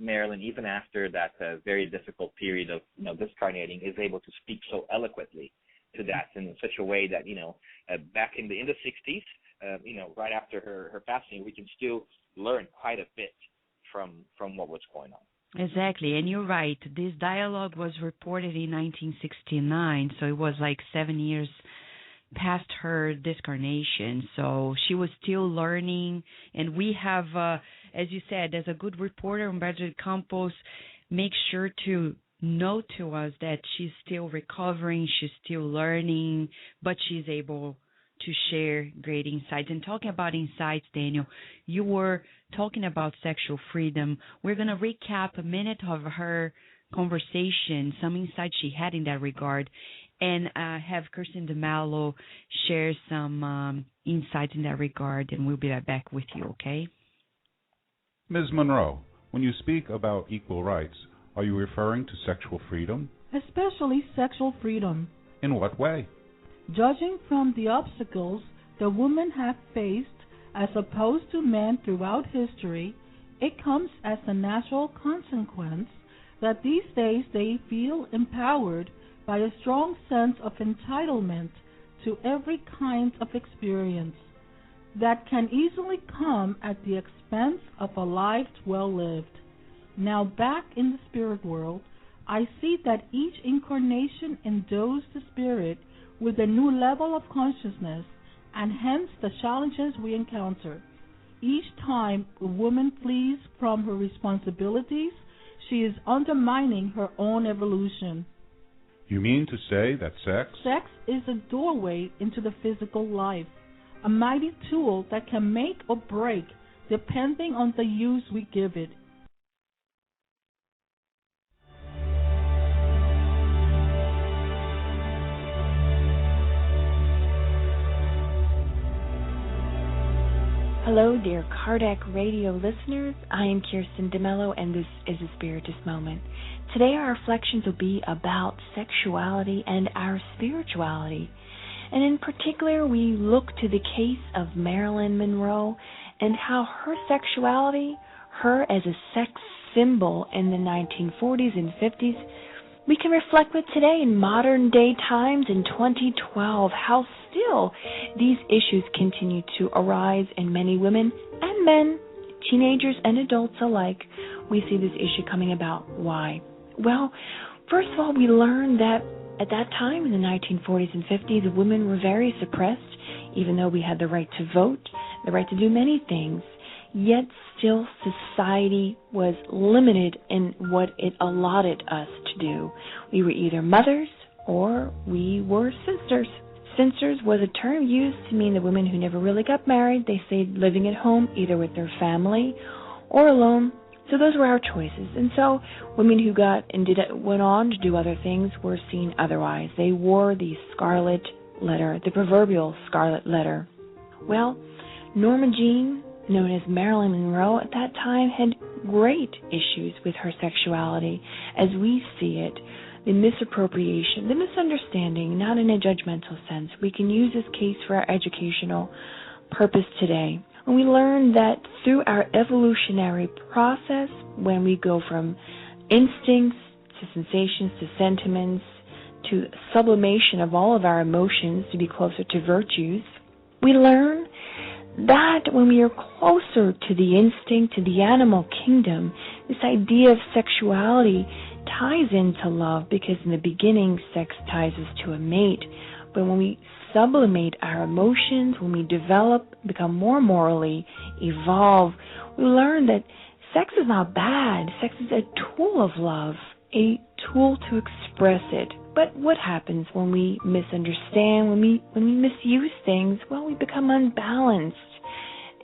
Marylin, even after that very difficult period of discarnating, is able to speak so eloquently to that in such a way that back in the 60s, right after her passing, we can still learn quite a bit from what was going on. Exactly, and you're right. This dialogue was reported in 1969, so it was like 7 years past her discarnation. So she was still learning, and we have, as you said, as a good reporter, Humberto Campos makes sure to note to us that she's still recovering, she's still learning, but she's able to share great insights. And talking about insights, Daniel, you were talking about sexual freedom. We're going to recap a minute of her conversation, some insights she had in that regard, and have Kirsten DeMallo share some insights in that regard, and we'll be right back with you, okay? Ms. Monroe, when you speak about equal rights, are you referring to sexual freedom? Especially sexual freedom. In what way? Judging from the obstacles the women have faced as opposed to men throughout history, it comes as a natural consequence that these days they feel empowered by a strong sense of entitlement to every kind of experience that can easily come at the expense of a life well lived. Now back in the spirit world, I see that each incarnation endows the spirit with a new level of consciousness, and hence the challenges we encounter. Each time a woman flees from her responsibilities, she is undermining her own evolution. You mean to say that sex? Sex is a doorway into the physical life, a mighty tool that can make or break depending on the use we give it. A Hello, dear Kardec Radio listeners. I am Kirsten DeMello, and this is a Spiritist Moment. Today our reflections will be about sexuality and our spirituality. And in particular, we look to the case of Marylin Monroe and how her sexuality, her as a sex symbol in the 1940s and 50s, we can reflect with today in modern day times in 2012, how still these issues continue to arise in many women and men, teenagers and adults alike. We see this issue coming about. Why? Well, first of all, we learned that at that time in the 1940s and 50s, women were very suppressed, even though we had the right to vote, the right to do many things. Yet still society was limited in what it allotted us to do. We were either mothers or we were sisters. Sisters was a term used to mean the women who never really got married. They stayed living at home either with their family or alone. So those were our choices. And so women who went on to do other things were seen otherwise. They wore the scarlet letter, the proverbial scarlet letter. Well, Norma Jean, known as Marylin Monroe, at that time had great issues with her sexuality as we see it. The misappropriation, the misunderstanding, not in a judgmental sense. We can use this case for our educational purpose today. And we learn that through our evolutionary process, when we go from instincts to sensations to sentiments to sublimation of all of our emotions to be closer to virtues, we learn that when we are closer to the instinct, to the animal kingdom, this idea of sexuality ties into love, because in the beginning, sex ties us to a mate. But when we sublimate our emotions, when we develop, become more morally evolve, we learn that sex is not bad. Sex is a tool of love, a tool to express it. But what happens when we misunderstand, when we misuse things? Well, we become unbalanced.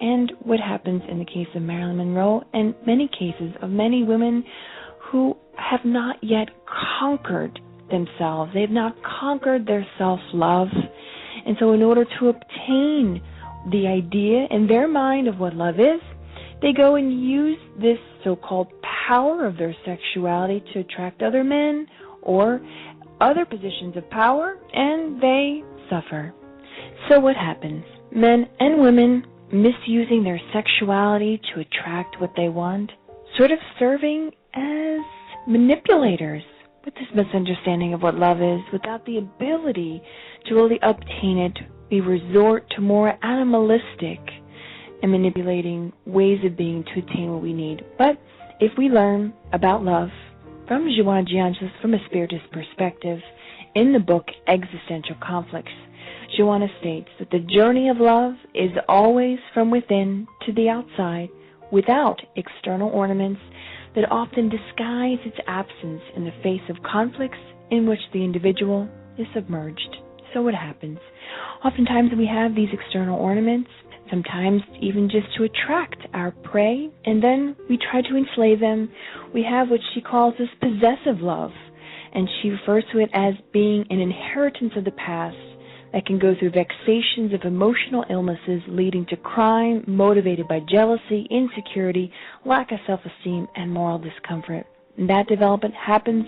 And what happens in the case of Marylin Monroe and many cases of many women who have not yet conquered themselves. They have not conquered their self-love. And so in order to obtain the idea in their mind of what love is, they go and use this so-called power of their sexuality to attract other men or other positions of power, and they suffer. So what happens? Men and women misusing their sexuality to attract what they want, sort of serving as manipulators with this misunderstanding of what love is, without the ability to really obtain it. We resort to more animalistic and manipulating ways of being to attain what we need. But if we learn about love from Joanna de Angelis from a Spiritist perspective in the book Existential Conflicts, Joanna states that the journey of love is always from within to the outside, without external ornaments that often disguise its absence in the face of conflicts in which the individual is submerged. So what happens? Oftentimes we have these external ornaments, sometimes even just to attract our prey, and then we try to enslave them. We have what she calls this possessive love, and she refers to it as being an inheritance of the past that can go through vexations of emotional illnesses leading to crime motivated by jealousy, insecurity, lack of self-esteem, and moral discomfort. And that development happens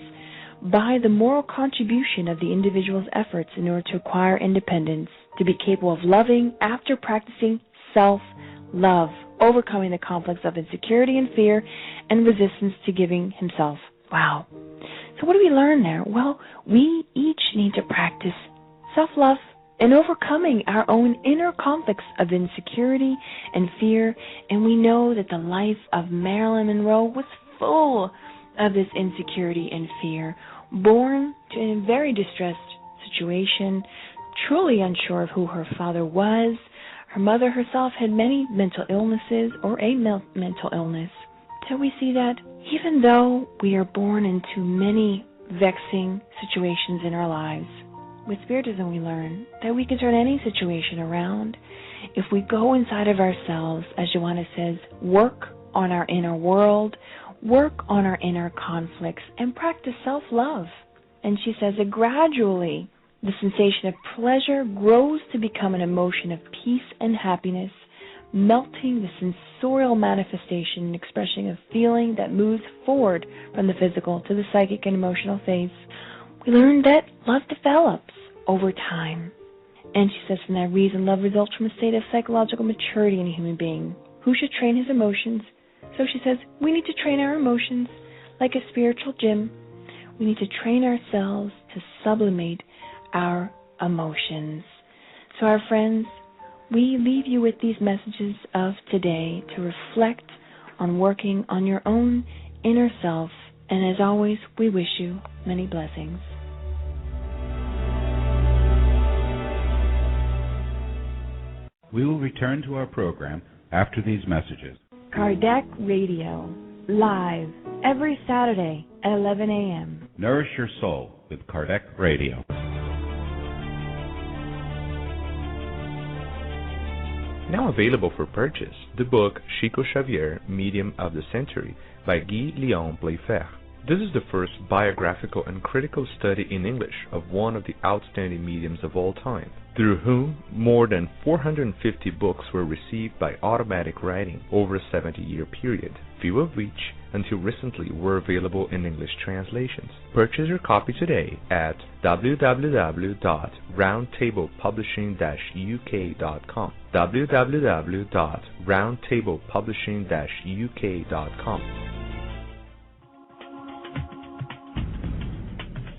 by the moral contribution of the individual's efforts in order to acquire independence, to be capable of loving after practicing self-love, overcoming the conflicts of insecurity and fear, and resistance to giving himself. Wow. So what do we learn there? Well, we each need to practice self-love and overcoming our own inner conflicts of insecurity and fear. And we know that the life of Marylin Monroe was full of this insecurity and fear, born in a very distressed situation, truly unsure of who her father was. Her mother herself had many mental illnesses or a mental illness. So we see that even though we are born into many vexing situations in our lives, with Spiritism we learn that we can turn any situation around if we go inside of ourselves, as Joanna says, work on our inner world, work on our inner conflicts, and practice self-love. And she says that gradually the sensation of pleasure grows to become an emotion of peace and happiness, melting the sensorial manifestation and expression of feeling that moves forward from the physical to the psychic and emotional phase. We learn that love develops over time. And she says from that reason, love results from a state of psychological maturity in a human being who should train his emotions. So she says, we need to train our emotions like a spiritual gym. We need to train ourselves to sublimate our emotions. So our friends, we leave you with these messages of today to reflect on working on your own inner self. And as always, we wish you many blessings. We will return to our program after these messages. Kardec Radio, live, every Saturday at 11 a.m. Nourish your soul with Kardec Radio. Now available for purchase, the book Chico Xavier, Medium of the Century by Guy Léon Playfair. This is the first biographical and critical study in English of one of the outstanding mediums of all time, through whom more than 450 books were received by automatic writing over a 70-year period, few of which, until recently, were available in English translations. Purchase your copy today at www.roundtablepublishing-uk.com www.roundtablepublishing-uk.com.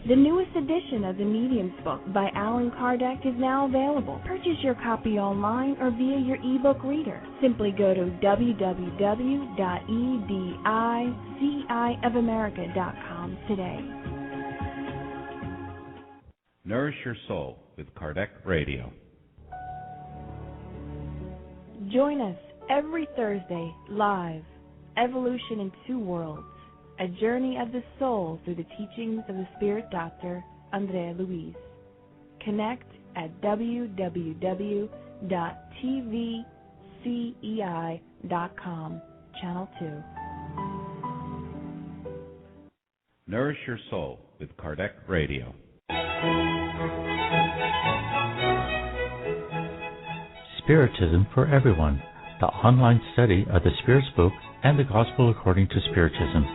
The newest edition of the Medium's book by Allan Kardec is now available. Purchase your copy online or via your ebook reader. Simply go to www.ediciofamerica.com today. Nourish your soul with Kardec Radio. Join us every Thursday live. Evolution in Two Worlds. A journey of the soul through the teachings of the Spirit Doctor, Andrea Luiz. Connect at www.tvcei.com, Channel 2. Nourish your soul with Kardec Radio. Spiritism for Everyone, the online study of the Spirit's Book and the Gospel according to Spiritism.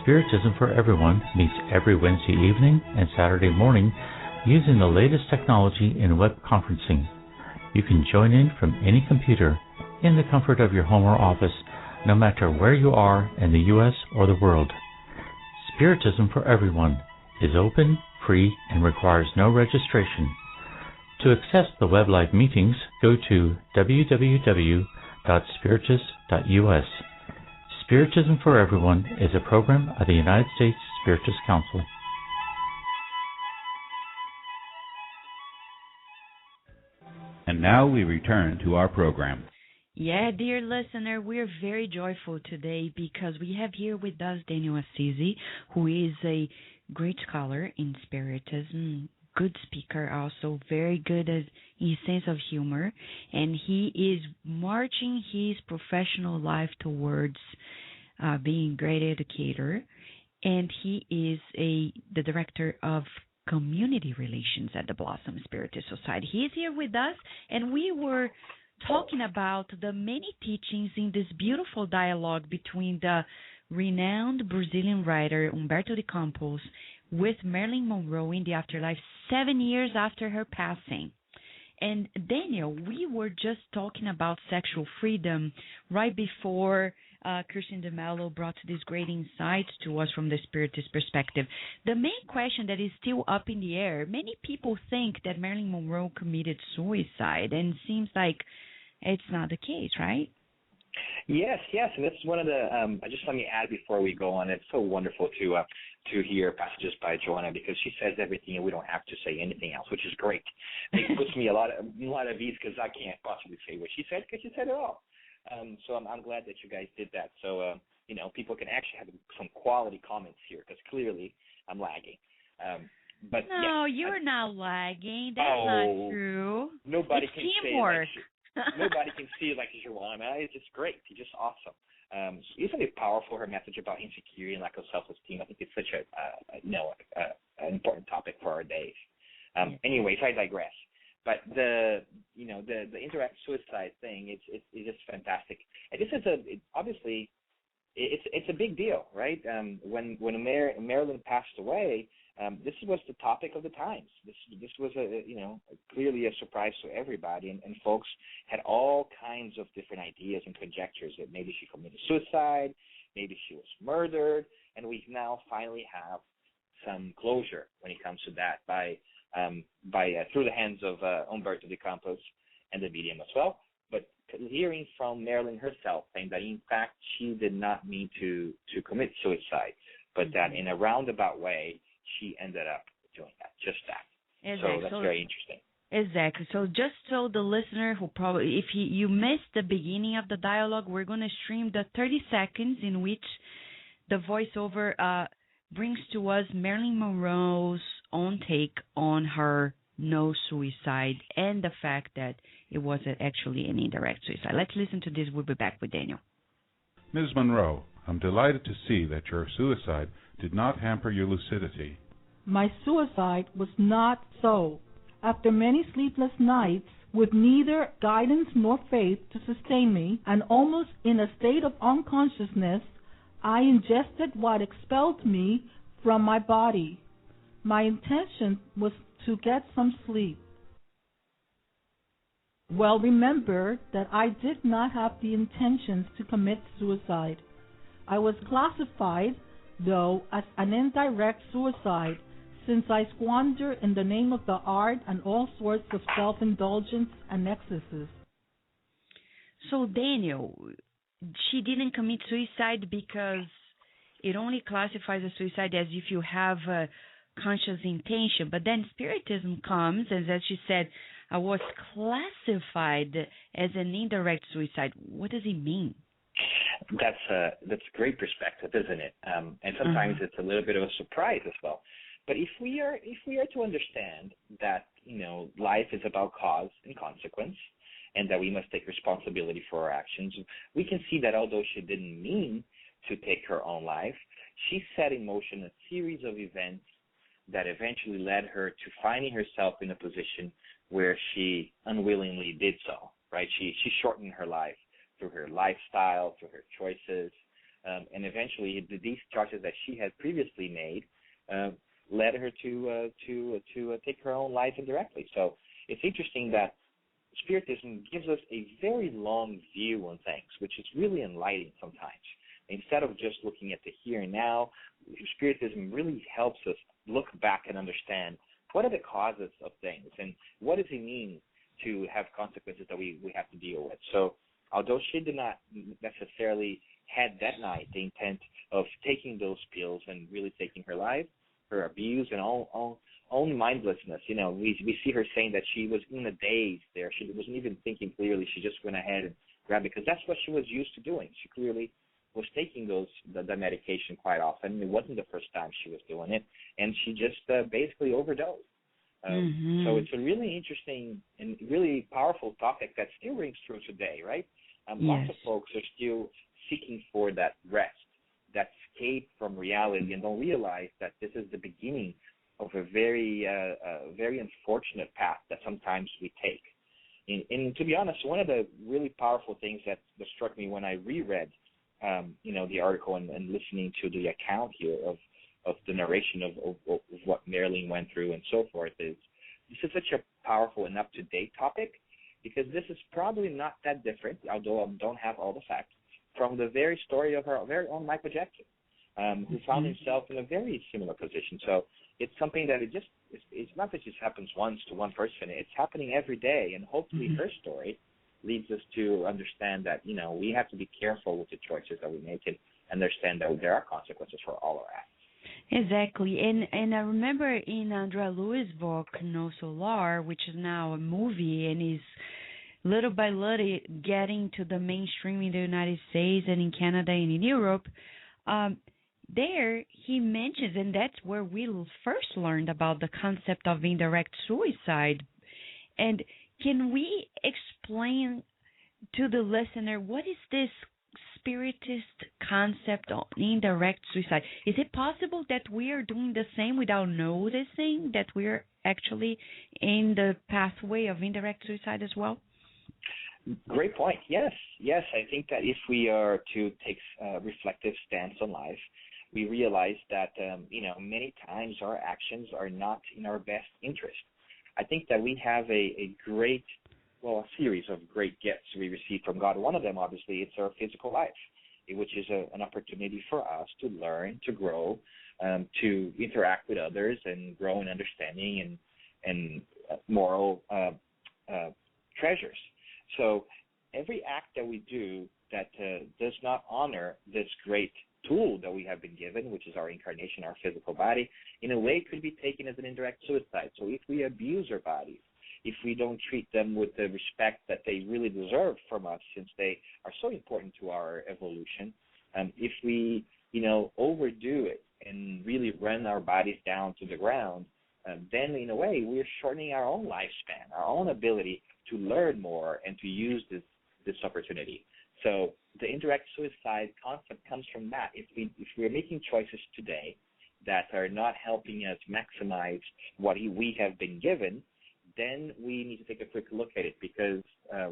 Spiritism for Everyone meets every Wednesday evening and Saturday morning using the latest technology in web conferencing. You can join in from any computer in the comfort of your home or office, no matter where you are in the U.S. or the world. Spiritism for Everyone is open, free, and requires no registration. To access the web live meetings, go to www.spiritus.us. Spiritism for Everyone is a program of the United States Spiritist Council. And now we return to our program. Yeah, dear listener, we're very joyful today because we have here with us Daniel Assisi, who is a great scholar in Spiritism, good speaker also, very good at his sense of humor, and he is marching his professional life towards being a great educator, and he is the director of community relations at the Blossom Spiritist Society. He is here with us, and we were talking about the many teachings in this beautiful dialogue between the renowned Brazilian writer Humberto de Campos with Marilyn Monroe in the Afterlife 7 years after her passing. And Daniel, we were just talking about sexual freedom right before Christian de Mello brought this great insight to us from the Spiritist perspective. The main question that is still up in the air, many people think that Marilyn Monroe committed suicide, and it seems like it's not the case, right? Yes, and that's one of the. Just let me add before we go on. It's so wonderful to hear passages by Joanna because she says everything and we don't have to say anything else, which is great. It puts me a lot of ease because I can't possibly say what she said because she said it all. So I'm glad that you guys did that. So people can actually have some quality comments here because clearly I'm lagging. But no, yes, you're not lagging. That's not true. Nobody it's can teamwork. say nobody can see it like Joanna. It's just great. It's just awesome. Isn't it powerful, her message about insecurity and lack of self-esteem? I think it's such an important topic for our days. Anyways, I digress. But the indirect suicide thing, it's when Marylin passed away, this was the topic of the times. This was clearly a surprise to everybody, and folks had all kinds of different ideas and conjectures that maybe she committed suicide, maybe she was murdered, and we now finally have some closure when it comes to that by through the hands of Umberto de Campos and the medium as well. But hearing from Marylin herself saying that in fact she did not mean to commit suicide, but that in a roundabout way she ended up doing that, just that. Exactly. So that's very interesting. Exactly. So just so the listener who probably, if you missed the beginning of the dialogue, we're going to stream the 30 seconds in which the voiceover brings to us Marilyn Monroe's own take on her no suicide and the fact that it wasn't actually an indirect suicide. Let's listen to this. We'll be back with Daniel. Ms. Monroe, I'm delighted to see that your suicide did not hamper your lucidity. My suicide was not so. After many sleepless nights, with neither guidance nor faith to sustain me, and almost in a state of unconsciousness, I ingested what expelled me from my body. My intention was to get some sleep. Well, remember that I did not have the intentions to commit suicide. I was classified, though, as an indirect suicide, since I squander in the name of the art and all sorts of self-indulgence and excesses. So, Daniel, she didn't commit suicide because it only classifies a suicide as if you have a conscious intention. But then Spiritism comes, and as she said, I was classified as an indirect suicide. What does it mean? That's a great perspective, isn't it? And sometimes it's a little bit of a surprise as well. But if we are to understand that life is about cause and consequence, and that we must take responsibility for our actions, we can see that although she didn't mean to take her own life, she set in motion a series of events that eventually led her to finding herself in a position where she unwillingly did so. Right? She shortened her life through her lifestyle, through her choices, and eventually these choices that she had previously made led her to take her own life indirectly. So it's interesting that Spiritism gives us a very long view on things, which is really enlightening sometimes. Instead of just looking at the here and now, Spiritism really helps us look back and understand what are the causes of things and what does it mean to have consequences that we have to deal with. So although she did not necessarily had that night the intent of taking those pills and really taking her life, her abuse and own mindlessness, we see her saying that she was in a daze there. She wasn't even thinking clearly. She just went ahead and grabbed it because that's what she was used to doing. She clearly was taking the medication quite often. It wasn't the first time she was doing it, and she just basically overdosed. So it's a really interesting and really powerful topic that still rings true today, right? Lots of folks are still seeking for that rest, that escape from reality, and don't realize that this is the beginning of a very unfortunate path that sometimes we take. And to be honest, one of the really powerful things that struck me when I reread, the article and listening to the account here of the narration of what Marylin went through and so forth is this is such a powerful and up-to-date topic because this is probably not that different, although I don't have all the facts, from the very story of our very own Michael Jackson, who found himself in a very similar position. So it's something that it's not that it just happens once to one person. It's happening every day, and hopefully her story leads us to understand that, we have to be careful with the choices that we make and understand that there are consequences for all our acts. Exactly. And I remember in Andrea Lewis' book, No Solar, which is now a movie and is little by little getting to the mainstream in the United States and in Canada and in Europe, there he mentions, and that's where we first learned about the concept of indirect suicide. And can we explain to the listener what is this spiritist concept of indirect suicide? Is it possible that we are doing the same without noticing that we're actually in the pathway of indirect suicide as well? Great point. Yes. I think that if we are to take a reflective stance on life, we realize that, many times our actions are not in our best interest. I think that we have a series of great gifts we receive from God. One of them, obviously, it's our physical life, which is an opportunity for us to learn, to grow, to interact with others and grow in understanding and moral treasures. So every act that we do that does not honor this great tool that we have been given, which is our incarnation, our physical body, in a way could be taken as an indirect suicide. So if we abuse our bodies, if we don't treat them with the respect that they really deserve from us, since they are so important to our evolution, if we, overdo it and really run our bodies down to the ground, then in a way we're shortening our own lifespan, our own ability to learn more and to use this opportunity. So the indirect suicide concept comes from that. If we're making choices today that are not helping us maximize what we have been given, then we need to take a quick look at it, because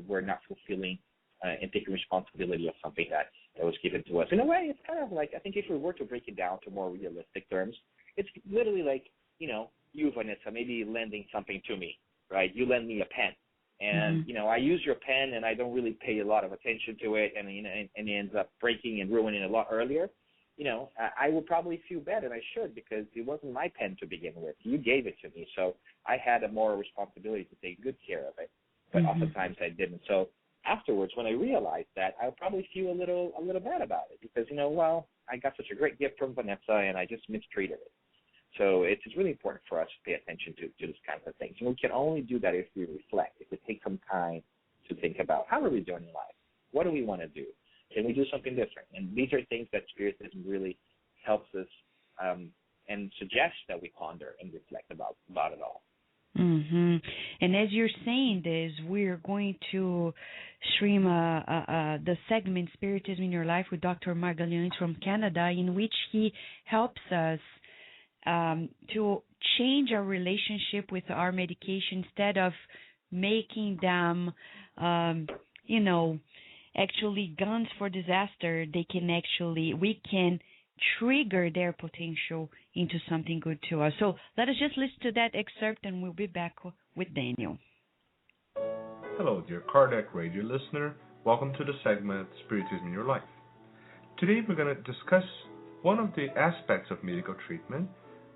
we're not fulfilling and taking responsibility of something that was given to us. In a way, it's kind of like, I think if we were to break it down to more realistic terms, it's literally like, you, Vanessa, maybe lending something to me, right? You lend me a pen. And, I use your pen and I don't really pay a lot of attention to it, and it ends up breaking and ruining a lot earlier. I would probably feel bad, and I should, because it wasn't my pen to begin with. You gave it to me, so I had a moral responsibility to take good care of it. But oftentimes I didn't. So afterwards, when I realized that, I would probably feel a little bad about it, because, I got such a great gift from Vanessa and I just mistreated it. So it's really important for us to pay attention to this kind of things. And we can only do that if we reflect, if we take some time to think about how are we doing in life? What do we want to do? Can we do something different? And these are things that Spiritism really helps us and suggests that we ponder and reflect about it all. And as you're saying this, we're going to stream the segment Spiritism in Your Life with Dr. Marylin from Canada, in which he helps us to change our relationship with our medication. Instead of making them, actually guns for disaster, we can trigger their potential into something good to us. So let us just listen to that excerpt, and we'll be back with Daniel. Hello, dear Kardec Radio listener. Welcome to the segment Spiritism in Your Life. Today we're going to discuss one of the aspects of medical treatment,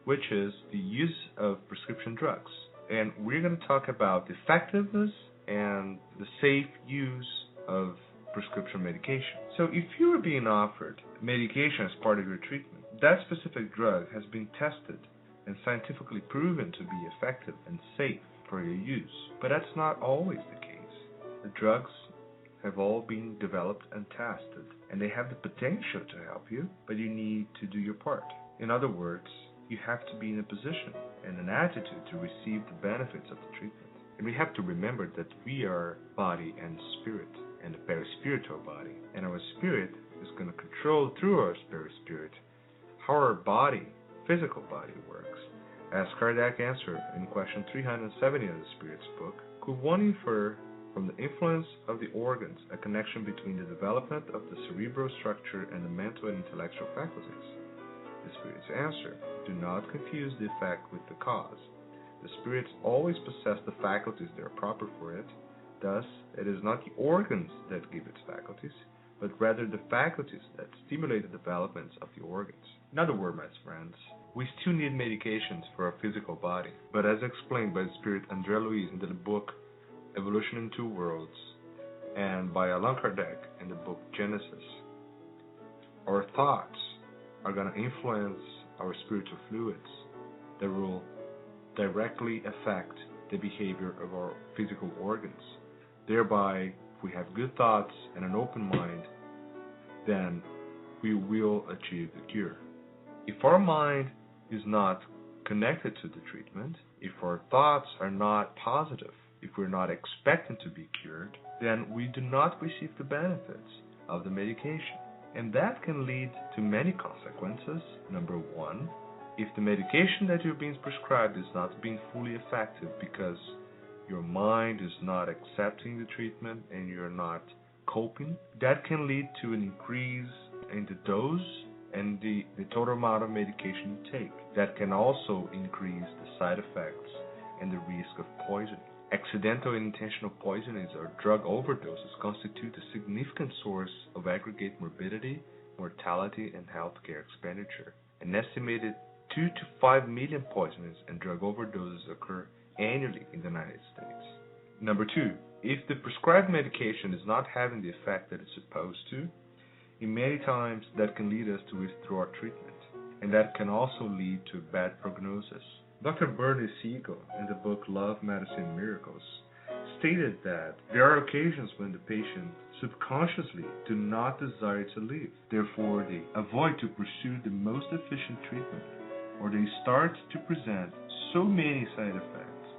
which is the use of prescription drugs. And we're going to talk about the effectiveness and the safe use of prescription medication. So if you are being offered medication as part of your treatment, that specific drug has been tested and scientifically proven to be effective and safe for your use. But that's not always the case. The drugs have all been developed and tested, and they have the potential to help you, but you need to do your part. In other words, you have to be in a position and an attitude to receive the benefits of the treatment. And we have to remember that we are body and spirit, and a perispiritual body. And our spirit is going to control through our spirit how our body, physical body, works. As Kardec answered in question 370 of the Spirit's book, could one infer from the influence of the organs a connection between the development of the cerebral structure and the mental and intellectual faculties? The Spirit's answer: do not confuse the effect with the cause. The spirits always possess the faculties that are proper for it. Thus, it is not the organs that give its faculties, but rather the faculties that stimulate the developments of the organs. In other words, my friends, we still need medications for our physical body, but as explained by the Spirit André Louis in the book Evolution in Two Worlds, and by Allan Kardec in the book Genesis, our thoughts are going to influence our spiritual fluids that will directly affect the behavior of our physical organs. Thereby, if we have good thoughts and an open mind, then we will achieve the cure. If our mind is not connected to the treatment, if our thoughts are not positive, if we're not expecting to be cured, then we do not receive the benefits of the medication. And that can lead to many consequences. Number one, if the medication that you're being prescribed is not being fully effective because your mind is not accepting the treatment and you're not coping, that can lead to an increase in the dose and the total amount of medication you take. That can also increase the side effects and the risk of poisoning. Accidental and intentional poisonings or drug overdoses constitute a significant source of aggregate morbidity, mortality, and healthcare expenditure. An estimated 2 to 5 million poisonings and drug overdoses occur annually in the United States. Number 2, if the prescribed medication is not having the effect that it's supposed to, in many times that can lead us to withdraw treatment, and that can also lead to bad prognosis. Dr. Bernie Siegel, in the book Love, Medicine, Miracles, stated that there are occasions when the patient subconsciously do not desire to live. Therefore, they avoid to pursue the most efficient treatment, or they start to present so many side effects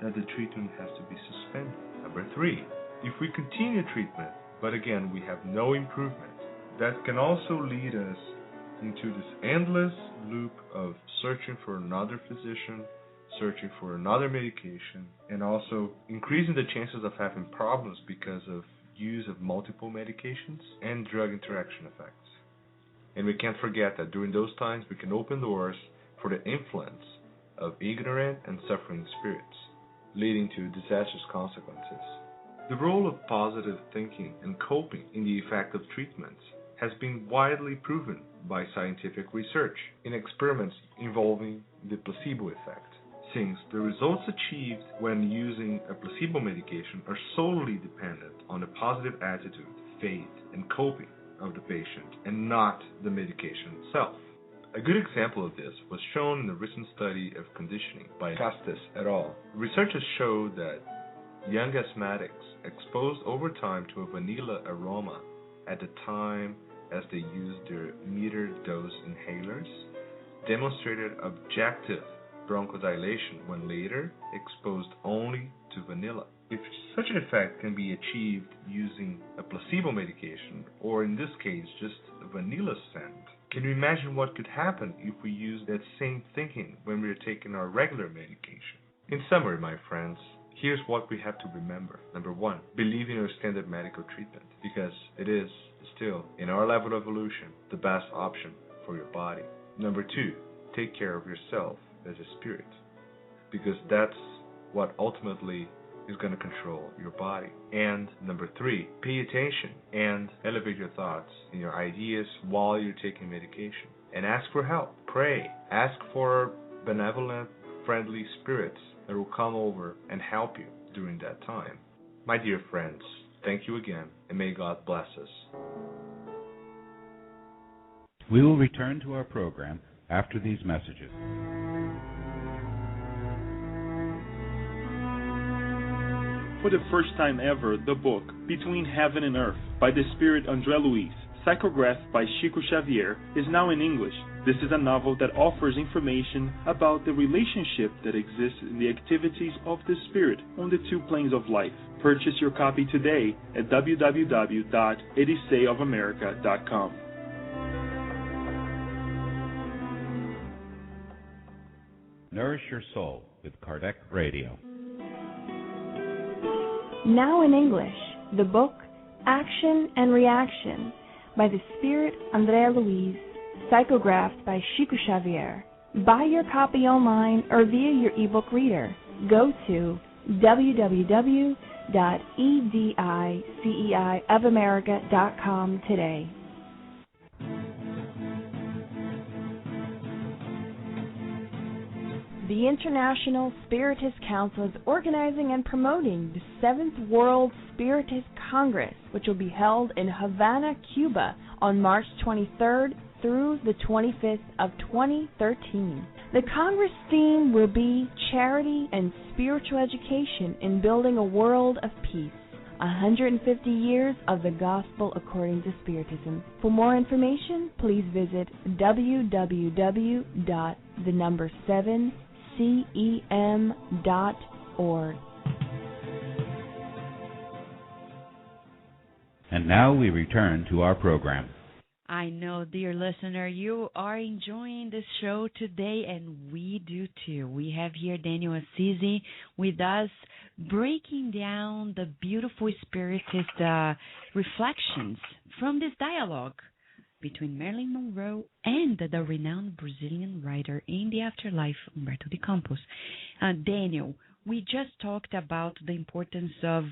that the treatment has to be suspended. Number 3, if we continue treatment, but again we have no improvement, that can also lead us into this endless loop of searching for another physician, searching for another medication, and also increasing the chances of having problems because of use of multiple medications and drug interaction effects. And we can't forget that during those times we can open doors for the influence of ignorant and suffering spirits, leading to disastrous consequences. The role of positive thinking and coping in the effect of treatments has been widely proven by scientific research in experiments involving the placebo effect, since the results achieved when using a placebo medication are solely dependent on the positive attitude, faith, and coping of the patient, and not the medication itself. A good example of this was shown in a recent study of conditioning by Castes et al. Researchers showed that young asthmatics exposed over time to a vanilla aroma at the time as they used their metered dose inhalers demonstrated objective bronchodilation when later exposed only to vanilla. If such an effect can be achieved using a placebo medication, or in this case just a vanilla scent, can you imagine what could happen if we use that same thinking when we are taking our regular medication? In summary, my friends, here's what we have to remember. Number 1, believe in your standard medical treatment, because it is still, in our level of evolution, the best option for your body. Number 2, take care of yourself as a spirit, because that's what ultimately is going to control your body. And number 3, pay attention and elevate your thoughts and your ideas while you're taking medication. And ask for help. Pray. Ask for benevolent, friendly spirits that will come over and help you during that time. My dear friends, thank you again, and may God bless us. We will return to our program after these messages. For the first time ever, the book Between Heaven and Earth by the spirit André Luiz, psychographed by Chico Xavier, is now in English. This is a novel that offers information about the relationship that exists in the activities of the spirit on the two planes of life. Purchase your copy today at www.edysayofamerica.com. Nourish Your Soul with Kardec Radio. Now in English, the book Action and Reaction by the spirit André Luiz, psychographed by Chico Xavier. Buy your copy online or via your ebook reader. Go to www.edysayofamerica.com today. The International Spiritist Council is organizing and promoting the 7th World Spiritist Congress, which will be held in Havana, Cuba on March 23rd through the 25th of 2013. The Congress theme will be Charity and Spiritual Education in Building a World of Peace. 150 years of the Gospel according to Spiritism. For more information, please visit www.7cem.org. And now we return to our program. I know, dear listener, you are enjoying this show today, and we do too. We have here Daniel Assisi with us, breaking down the beautiful spiritist reflections from this dialogue between Marilyn Monroe and the renowned Brazilian writer in the Afterlife, Humberto de Campos. Daniel, we just talked about the importance of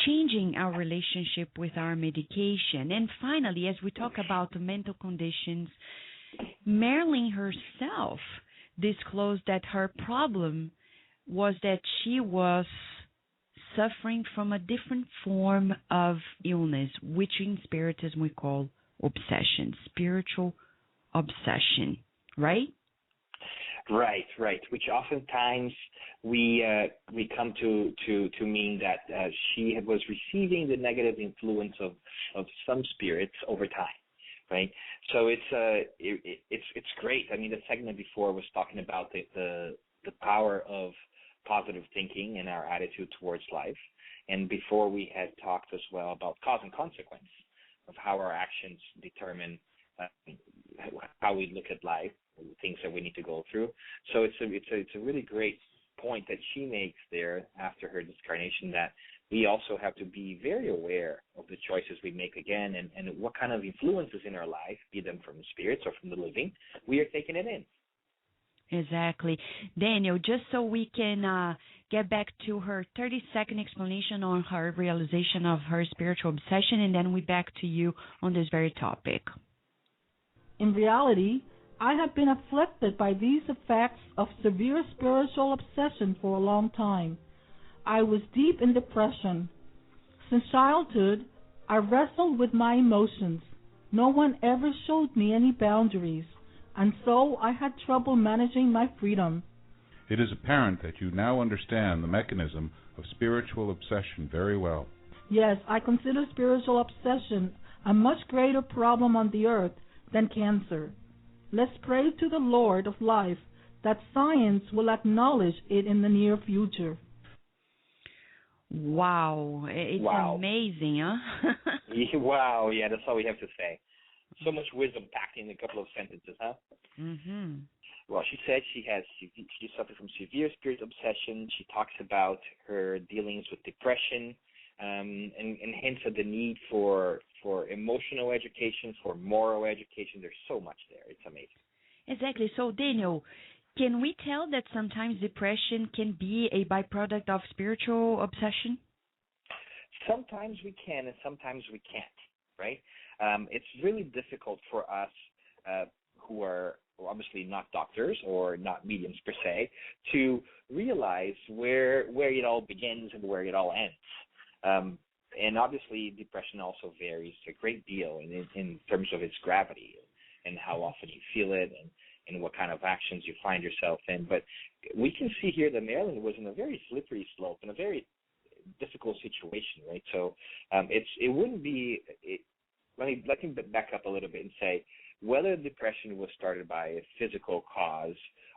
changing our relationship with our medication. And finally, as we talk about the mental conditions, Marilyn herself disclosed that her problem was that she was suffering from a different form of illness, which in Spiritism we call obsession, spiritual obsession, right? Right. Which oftentimes we come to mean that she was receiving the negative influence of some spirits over time, right? So it's great. I mean, the segment before was talking about the power of positive thinking and our attitude towards life, and before we had talked as well about cause and consequence of how our actions determine how we look at life, things that we need to go through. So it's a really great point that she makes there after her discarnation, that we also have to be very aware of the choices we make again, and what kind of influences in our life, be them from the spirits or from the living, we are taking it in. Exactly. Daniel, just so we can get back to her 30-second explanation on her realization of her spiritual obsession, and then we back to you on this very topic. In reality, I have been afflicted by these effects of severe spiritual obsession for a long time. I was deep in depression. Since childhood, I wrestled with my emotions. No one ever showed me any boundaries, and so I had trouble managing my freedom. It is apparent that you now understand the mechanism of spiritual obsession very well. Yes, I consider spiritual obsession a much greater problem on the earth than cancer. Let's pray to the Lord of life that science will acknowledge it in the near future. Wow. It's amazing, huh? Wow, yeah, that's all we have to say. So much wisdom packed in a couple of sentences, huh? Mm-hmm. Well, she said she suffered from severe spirit obsession. She talks about her dealings with depression, and hence the need for emotional education, for moral education. There's so much there. It's amazing. Exactly. So, Daniel, can we tell that sometimes depression can be a byproduct of spiritual obsession? Sometimes we can and sometimes we can't, right? It's really difficult for us who are obviously not doctors or not mediums per se to realize where it all begins and where it all ends. And obviously depression also varies a great deal in terms of its gravity and how often you feel it and what kind of actions you find yourself in. But we can see here that Marilyn was in a very slippery slope, in a very difficult situation, right? So it wouldn't be let me back up a little bit and say whether depression was started by a physical cause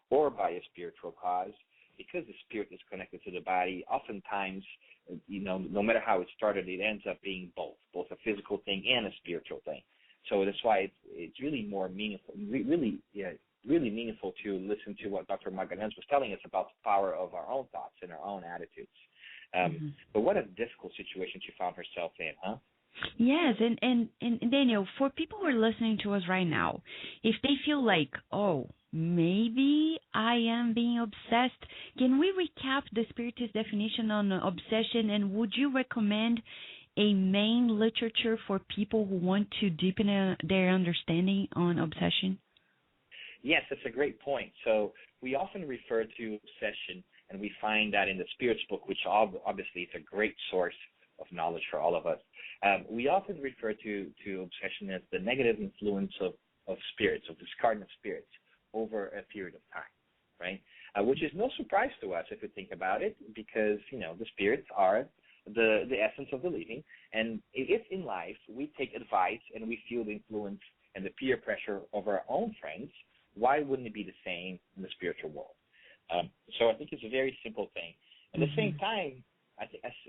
or by a spiritual cause, because the spirit is connected to the body, oftentimes, no matter how it started, it ends up being both a physical thing and a spiritual thing. So that's why it's really more meaningful, really meaningful to listen to what Dr. Magalhães was telling us about the power of our own thoughts and our own attitudes. But what a difficult situation she found herself in, huh? Yes, and Daniel, for people who are listening to us right now, if they feel like, oh, maybe I am being obsessed, can we recap the Spiritist definition on obsession, and would you recommend a main literature for people who want to deepen their understanding on obsession? Yes, that's a great point. So we often refer to obsession, and we find that in the Spirits book, which obviously is a great source of knowledge for all of us. We often refer to obsession as the negative influence of spirits, of discardant spirits, over a period of time, right? Which is no surprise to us if we think about it, because, the spirits are the essence of the living. And if in life we take advice and we feel the influence and the peer pressure of our own friends, why wouldn't it be the same in the spiritual world? So I think it's a very simple thing. At the same time,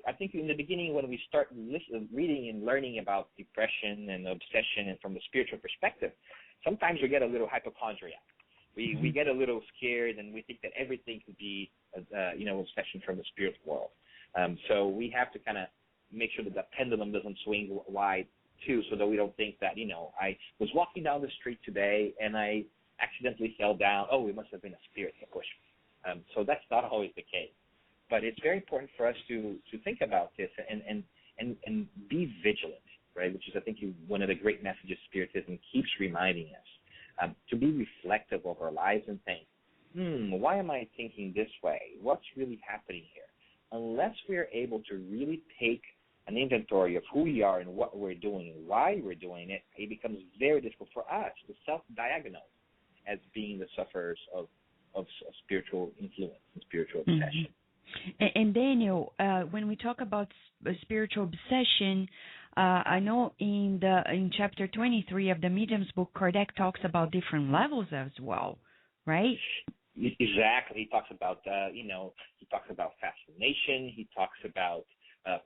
I think in the beginning when we start reading and learning about depression and obsession and from the spiritual perspective, sometimes we get a little hypochondriac. We get a little scared and we think that everything could be, obsession from the spirit world. So we have to kind of make sure that the pendulum doesn't swing wide too, so that we don't think that, I was walking down the street today and I accidentally fell down. Oh, it must have been a spirit that pushed me. So that's not always the case. But it's very important for us to think about this and be vigilant, right? Which is, I think, one of the great messages Spiritism keeps reminding us, to be reflective of our lives and think, why am I thinking this way? What's really happening here? Unless we're able to really take an inventory of who we are and what we're doing and why we're doing it, it becomes very difficult for us to self-diagnose as being the sufferers of spiritual influence and spiritual obsession. And Daniel, when we talk about spiritual obsession, I know in chapter 23 of the Medium's book, Kardec talks about different levels as well, right? Exactly. He talks about, he talks about fascination. He talks about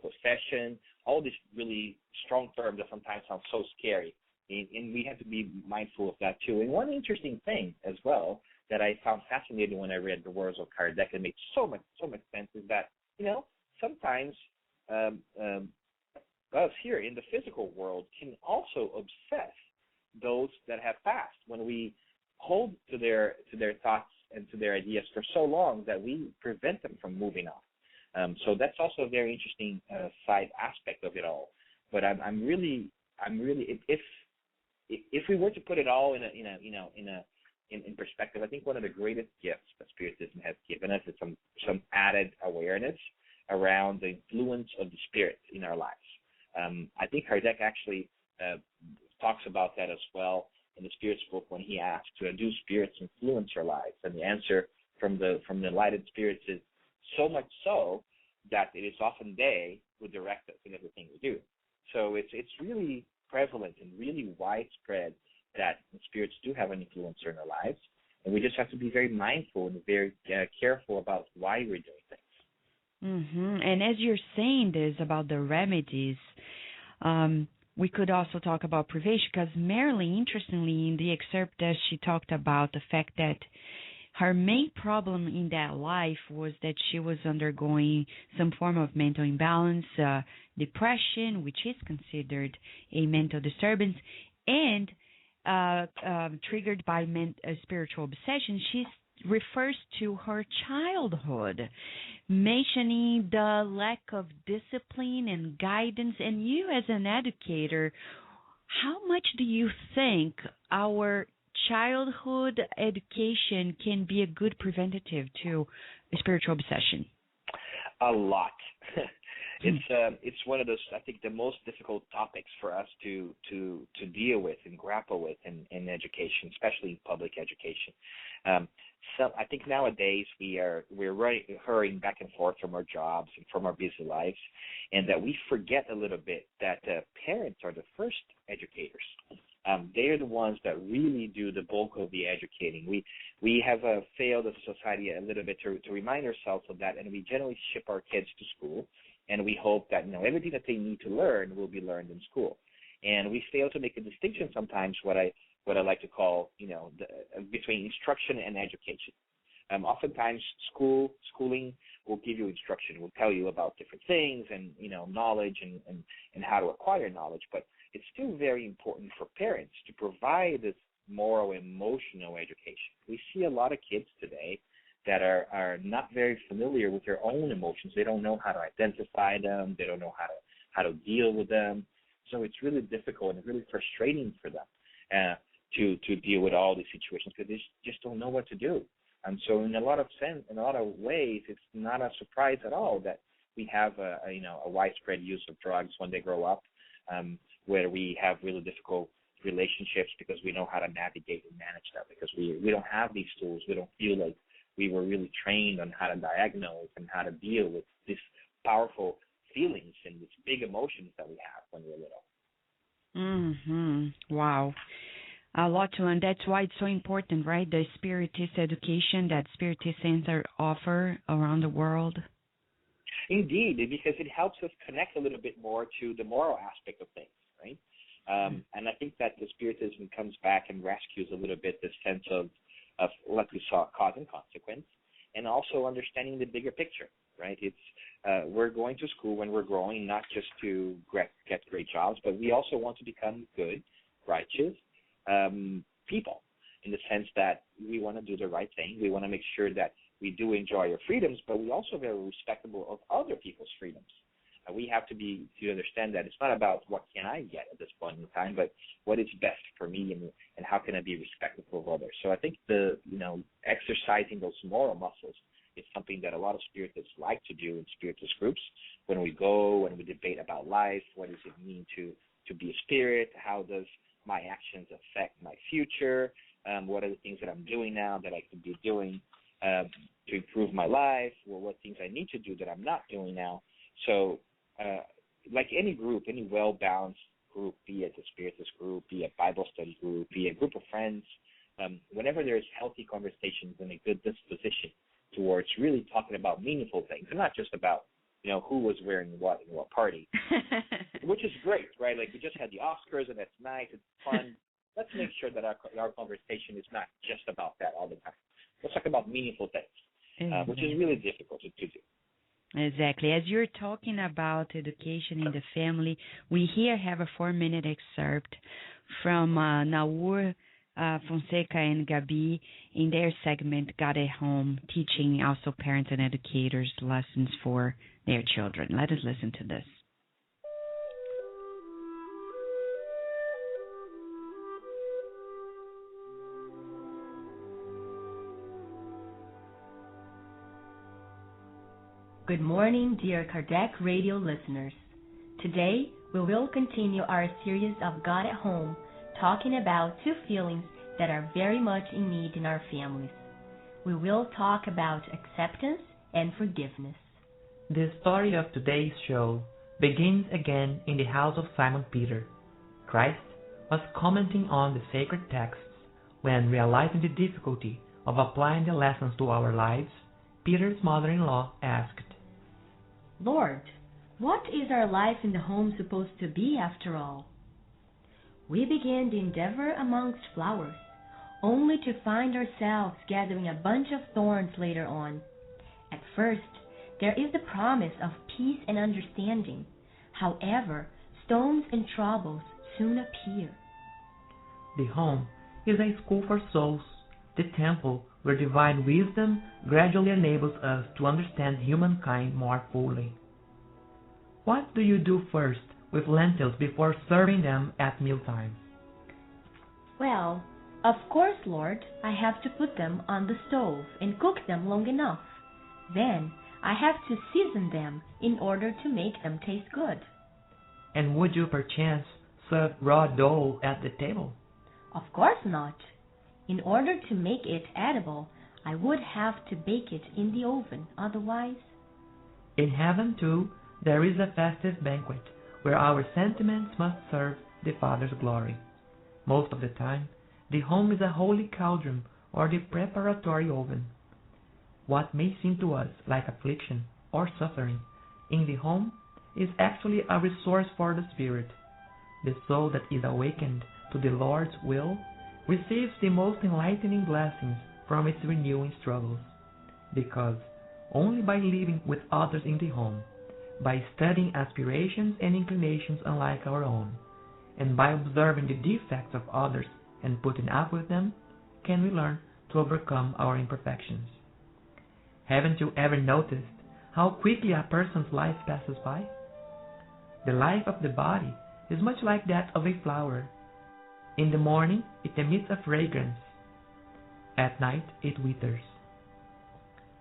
possession. All these really strong terms that sometimes sound so scary, and we have to be mindful of that too. And one interesting thing as well that I found fascinating when I read the words of Kardec and made so much sense is that, sometimes us here in the physical world can also obsess those that have passed when we hold to their thoughts and to their ideas for so long that we prevent them from moving on. So that's also a very interesting side aspect of it all. But I'm really if we were to put it all in perspective, I think one of the greatest gifts that Spiritism has given us is some added awareness around the influence of the spirits in our lives. I think Kardec actually talks about that as well in the Spirits book when he asks, do spirits influence our lives? And the answer from the enlightened spirits is so much so that it is often they who direct us in everything we do. So it's really prevalent and really widespread that the spirits do have an influence in our lives, and we just have to be very mindful and very careful about why we're doing things. And as you're saying this about the remedies, we could also talk about privation, because Marylin, interestingly, in the excerpt, she talked about the fact that her main problem in that life was that she was undergoing some form of mental imbalance, depression, which is considered a mental disturbance, and triggered by spiritual obsession. She refers to her childhood, mentioning the lack of discipline and guidance. And you, as an educator, how much do you think our childhood education can be a good preventative to spiritual obsession? A lot. It's one of those, I think, the most difficult topics for us to deal with and grapple with in education, especially in public education. So I think nowadays we're hurrying back and forth from our jobs and from our busy lives, and that we forget a little bit that parents are the first educators. They are the ones that really do the bulk of the educating. We have failed as a society a little bit to remind ourselves of that, and we generally ship our kids to school, and we hope that everything that they need to learn will be learned in school. And we fail to make a distinction sometimes, what I like to call, between instruction and education. Oftentimes, schooling will give you instruction, will tell you about different things and knowledge and how to acquire knowledge. But it's still very important for parents to provide this moral, emotional education. We see a lot of kids today that are not very familiar with their own emotions. They don't know how to identify them. They don't know how to deal with them. So it's really difficult and really frustrating for them to deal with all these situations because they just don't know what to do. And so in a lot of ways, it's not a surprise at all that we have a widespread use of drugs when they grow up, where we have really difficult relationships because we know how to navigate and manage that, because we don't have these tools. We don't feel like we were really trained on how to diagnose and how to deal with these powerful feelings and these big emotions that we have when we're little. Wow. A lot to learn. That's why it's so important, right? The Spiritist education that Spiritist Center offer around the world. Indeed, because it helps us connect a little bit more to the moral aspect of things, right? And I think that the Spiritism comes back and rescues a little bit the sense of like we saw, cause and consequence, and also understanding the bigger picture, right? It's we're going to school when we're growing, not just to get great jobs, but we also want to become good, righteous people, in the sense that we want to do the right thing. We want to make sure that we do enjoy our freedoms, but we also very respectable of other people's freedoms. We have to understand that it's not about what can I get at this point in time, but what is best for me and how can I be respectful of others. So I think exercising those moral muscles is something that a lot of spiritists like to do in spiritist groups. When we go and we debate about life, what does it mean to be a spirit? How does my actions affect my future? What are the things that I'm doing now that I could be doing to improve my life? Well, what things I need to do that I'm not doing now? So like any group, any well-balanced group, be it a spiritist group, be a Bible study group, be a group of friends, whenever there's healthy conversations and a good disposition towards really talking about meaningful things, and not just about, who was wearing what in what party, which is great, right? Like we just had the Oscars and that's nice, it's fun. Let's make sure that our conversation is not just about that all the time. Let's talk about meaningful things, which is really difficult to do. Exactly. As you're talking about education in the family, we here have a 4-minute excerpt from Naur Fonseca and Gabi in their segment God at Home, teaching also parents and educators lessons for their children. Let us listen to this. Good morning, dear Kardec Radio listeners. Today, we will continue our series of God at Home, talking about two feelings that are very much in need in our families. We will talk about acceptance and forgiveness. The story of today's show begins again in the house of Simon Peter. Christ was commenting on the sacred texts when, realizing the difficulty of applying the lessons to our lives, Peter's mother-in-law asked, Lord, what is our life in the home supposed to be after all? We begin the endeavor amongst flowers, only to find ourselves gathering a bunch of thorns later on. At first, there is the promise of peace and understanding. However, stones and troubles soon appear. The home is a school for souls, the temple where divine wisdom gradually enables us to understand humankind more fully. What do you do first with lentils before serving them at mealtime? Well, of course, Lord, I have to put them on the stove and cook them long enough. Then I have to season them in order to make them taste good. And would you perchance serve raw dough at the table? Of course not. In order to make it edible, I would have to bake it in the oven, otherwise... In heaven, too, there is a festive banquet, where our sentiments must serve the Father's glory. Most of the time, the home is a holy cauldron or the preparatory oven. What may seem to us like affliction or suffering in the home is actually a resource for the spirit. The soul that is awakened to the Lord's will receives the most enlightening blessings from its renewing struggles, because only by living with others in the home, by studying aspirations and inclinations unlike our own, and by observing the defects of others and putting up with them, can we learn to overcome our imperfections. Haven't you ever noticed how quickly a person's life passes by? The life of the body is much like that of a flower. In the morning, it emits a fragrance. At night, it withers.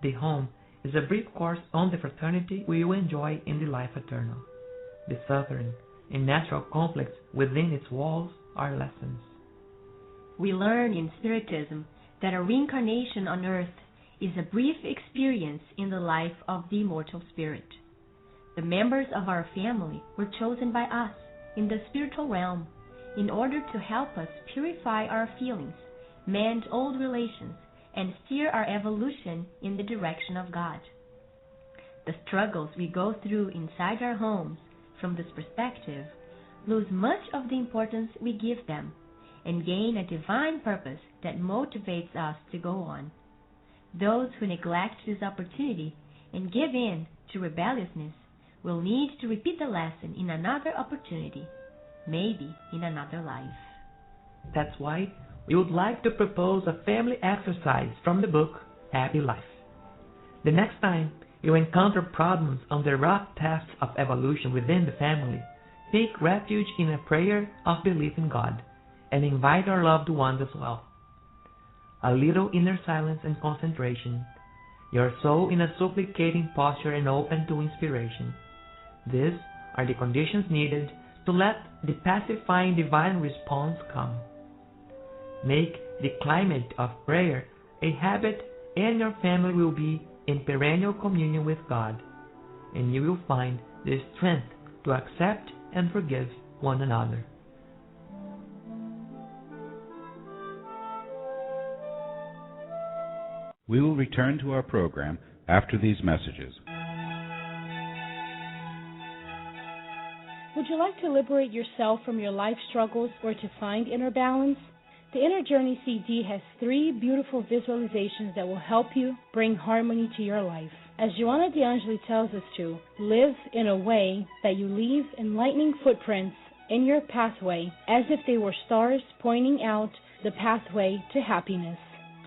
The home is a brief course on the fraternity we will enjoy in the life eternal. The suffering and natural conflicts within its walls are lessons. We learn in Spiritism that a reincarnation on earth is a brief experience in the life of the immortal spirit. The members of our family were chosen by us in the spiritual realm in order to help us purify our feelings, mend old relations, and steer our evolution in the direction of God. The struggles we go through inside our homes, from this perspective, lose much of the importance we give them, and gain a divine purpose that motivates us to go on. Those who neglect this opportunity and give in to rebelliousness will need to repeat the lesson in another opportunity, maybe in another life. That's why we would like to propose a family exercise from the book Happy Life. The next time you encounter problems on the rough path of evolution within the family, take refuge in a prayer of belief in God and invite our loved ones as well. A little inner silence and concentration, your soul in a supplicating posture and open to inspiration. These are the conditions needed to let the pacifying divine response come. Make the climate of prayer a habit, and your family will be in perennial communion with God, and you will find the strength to accept and forgive one another. We will return to our program after these messages. Would you like to liberate yourself from your life struggles or to find inner balance? The Inner Journey CD has 3 beautiful visualizations that will help you bring harmony to your life. As Joanna DeAngeli tells us to, live in a way that you leave enlightening footprints in your pathway as if they were stars pointing out the pathway to happiness.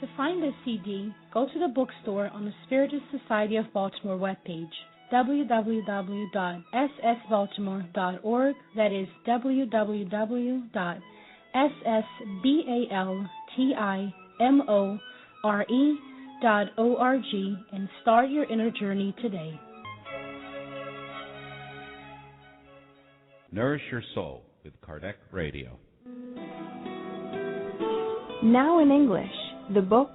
To find this CD, go to the bookstore on the Spiritist Society of Baltimore webpage, www.ssbaltimore.org. That is www.ssbaltimore.org, and start your inner journey today. Nourish your soul with Kardec Radio. Now in English, the book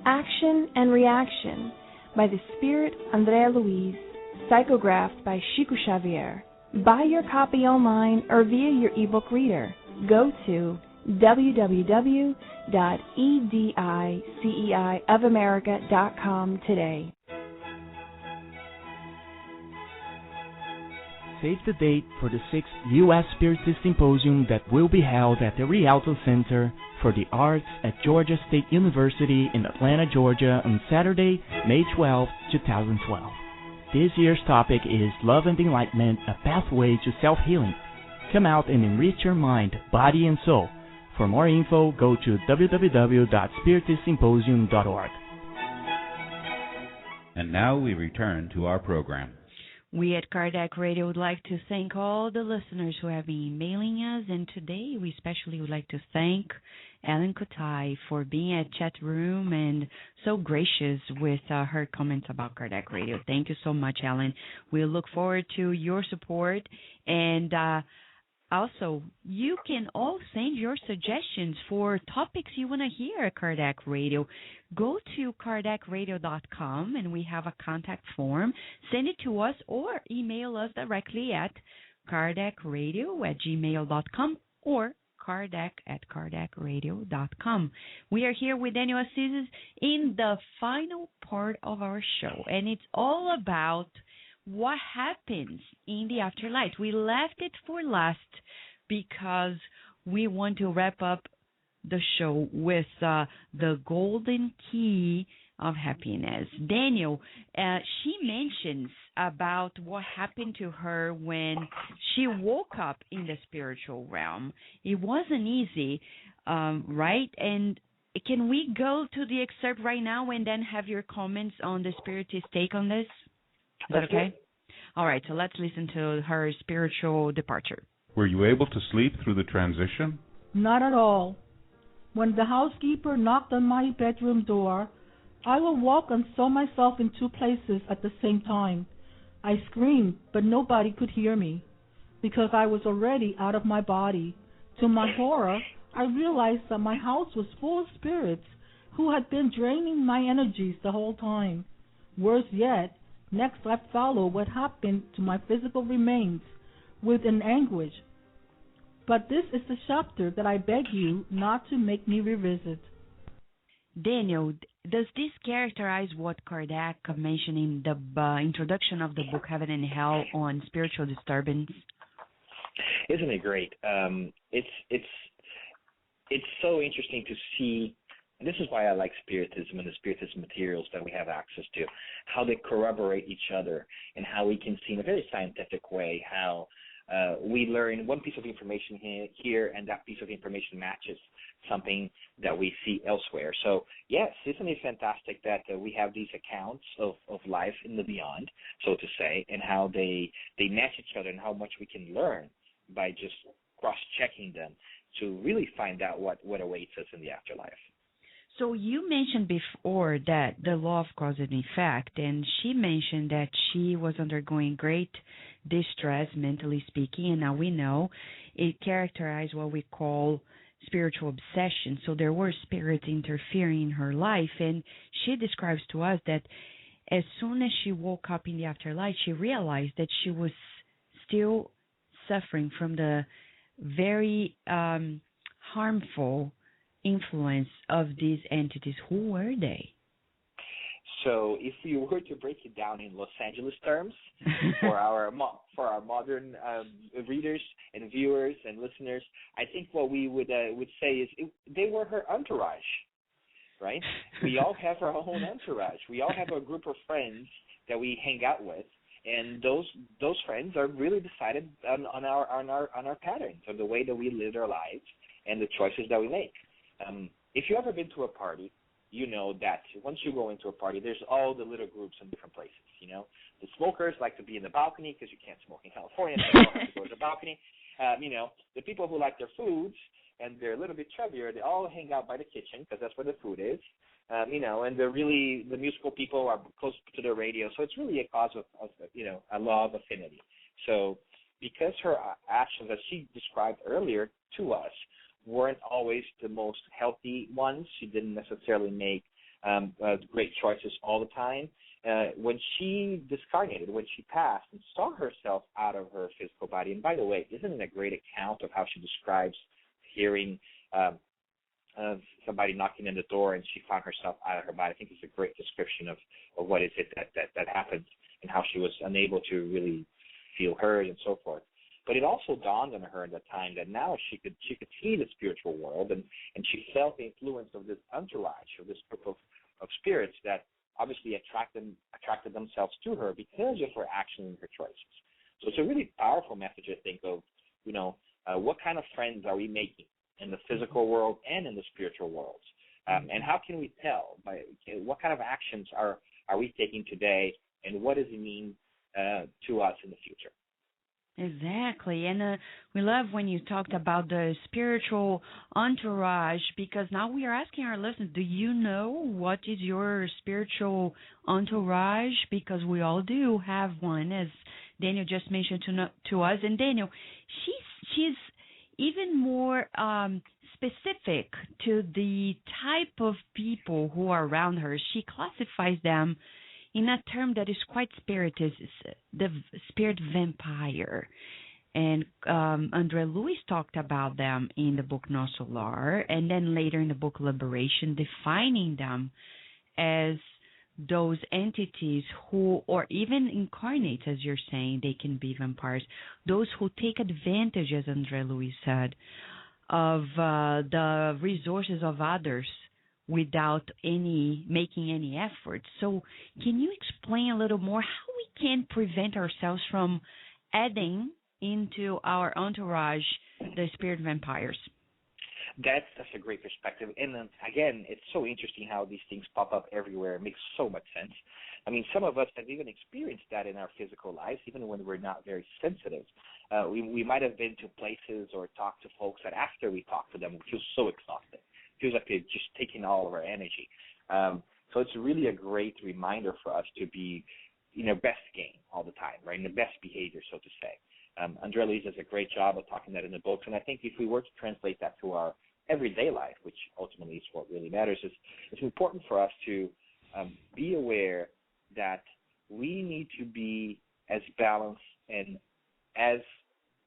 Action and Reaction by the Spirit Andrea Luiz, psychographed by Chico Xavier. Buy your copy online or via your ebook reader. Go to www.ediceiofamerica.com today. Save the date for the 6th U.S. Spiritist Symposium that will be held at the Rialto Center for the Arts at Georgia State University in Atlanta, Georgia on Saturday, May 12, 2012. This year's topic is Love and Enlightenment, a Pathway to Self-Healing. Come out and enrich your mind, body, and soul. For more info, go to www.spiritistsymposium.org. And now we return to our program. We at Kardec Radio would like to thank all the listeners who have been emailing us, and today we especially would like to thank Ellen Kotai for being at chat room and so gracious with her comments about Kardec Radio. Thank you so much, Ellen. We look forward to your support, and also, you can all send your suggestions for topics you want to hear at Kardec Radio. Go to kardecradio.com and we have a contact form. Send it to us or email us directly at kardecradio@gmail.com or kardec@kardecradio.com. We are here with Daniel Assis in the final part of our show, and it's all about what happens in the afterlife. We left it for last because we want to wrap up the show with the golden key of happiness. Daniel, she mentions about what happened to her when she woke up in the spiritual realm. It wasn't easy, right? And can we go to the excerpt right now and then have your comments on the Spiritist take on this? Is that okay? All right, so let's listen to her spiritual departure. Were you able to sleep through the transition? Not at all. When the housekeeper knocked on my bedroom door, I awoke and saw myself in 2 places at the same time. I screamed, but nobody could hear me, because I was already out of my body. To my horror, I realized that my house was full of spirits who had been draining my energies the whole time. Worse yet, next I follow what happened to my physical remains with an anguish. But this is the chapter that I beg you not to make me revisit. Daniel, does this characterize what Kardec mentioned in the introduction of the book Heaven and Hell on spiritual disturbance? Isn't it great? It's so interesting to see And this is why I like Spiritism and the Spiritism materials that we have access to, how they corroborate each other and how we can see in a very scientific way how we learn one piece of information here and that piece of information matches something that we see elsewhere. So, yes, isn't it fantastic that we have these accounts of life in the beyond, so to say, and how they match each other and how much we can learn by just cross-checking them to really find out what awaits us in the afterlife. So you mentioned before that the law of cause and effect, and she mentioned that she was undergoing great distress, mentally speaking, and now we know it characterized what we call spiritual obsession. So there were spirits interfering in her life, and she describes to us that as soon as she woke up in the afterlife, she realized that she was still suffering from the very harmful influence of these entities. Who were they? So if we were to break it down in Los Angeles terms for our modern readers and viewers and listeners, I think what we would say is they were her entourage, right? We all have our own entourage. We all have a group of friends that we hang out with, and those friends are really decided on our patterns, on the way that we live our lives and the choices that we make. If you've ever been to a party, you know that once you go into a party, there's all the little groups in different places, you know. The smokers like to be in the balcony because you can't smoke in California, so they all have to go to the balcony. You know, the people who like their foods and they're a little bit chubbier, they all hang out by the kitchen because that's where the food is. You know, and the musical people are close to the radio, so it's really a cause of you know, a law of affinity. So because her actions, as she described earlier to us, weren't always the most healthy ones. She didn't necessarily make great choices all the time. When she discarnated, when she passed and saw herself out of her physical body, and by the way, isn't it a great account of how she describes hearing somebody knocking in the door and she found herself out of her body? I think it's a great description of what is it that happened and how she was unable to really feel heard and so forth. But it also dawned on her at that time that now she could see the spiritual world, and she felt the influence of this entourage, of this group of spirits that obviously attracted themselves to her because of her actions and her choices. So it's a really powerful message, I think, of, you know, what kind of friends are we making in the physical world and in the spiritual world? And how can we tell by what kind of actions are we taking today, and what does it mean to us in the future? Exactly. And we love when you talked about the spiritual entourage, because now we are asking our listeners, do you know what is your spiritual entourage? Because we all do have one, as Daniel just mentioned to us. And Daniel, she's even more specific to the type of people who are around her. She classifies them in a term that is quite spiritist, the spirit vampire. And Andre Luis talked about them in the book No Solar, and then later in the book Liberation, defining them as those entities who, or even incarnates, as you're saying, they can be vampires, those who take advantage, as Andre Luis said, of the resources of others without making any effort. So can you explain a little more how we can prevent ourselves from adding into our entourage the spirit vampires? That's a great perspective. And then, again, it's so interesting how these things pop up everywhere. It makes so much sense. I mean, some of us have even experienced that in our physical lives, even when we're not very sensitive. We might have been to places or talked to folks that after we talk to them, we feel so exhausted. Feels like it's just taking all of our energy. So it's really a great reminder for us to be in our best game all the time, right? In the best behavior, so to say. Andre Luis does a great job of talking that in the books, and I think if we were to translate that to our everyday life, which ultimately is what really matters, is it's important for us to be aware that we need to be as balanced and as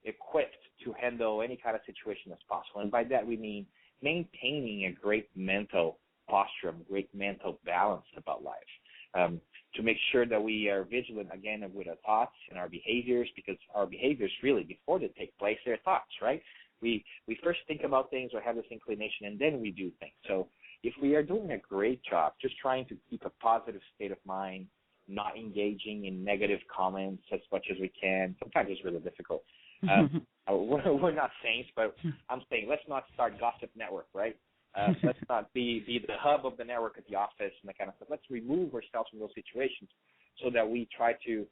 equipped to handle any kind of situation as possible. And by that we mean maintaining a great mental posture, a great mental balance about life, to make sure that we are vigilant, again, with our thoughts and our behaviors, because our behaviors really, before they take place, they're thoughts, right? We first think about things or have this inclination, and then we do things. So if we are doing a great job just trying to keep a positive state of mind, not engaging in negative comments as much as we can, sometimes it's really difficult. We're not saints, but I'm saying let's not start gossip network, right? Let's not be the hub of the network at the office and that kind of stuff. Let's remove ourselves from those situations so that we try to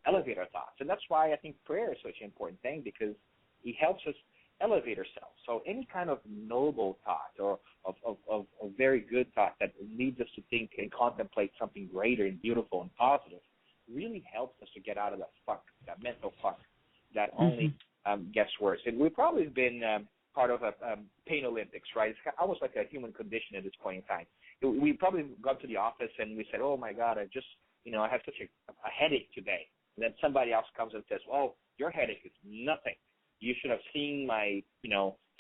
elevate our thoughts. And that's why I think prayer is such an important thing, because it helps us elevate ourselves. So any kind of noble thought or of very good thought that leads us to think and contemplate something greater and beautiful and positive really helps us to get out of that mental funk that only gets worse. And we've probably been part of a pain Olympics, right? It's almost like a human condition at this point in time. We probably got to the office and we said, oh, my God, I have such a headache today. And then somebody else comes and says, oh, your headache is nothing. You should have seen my,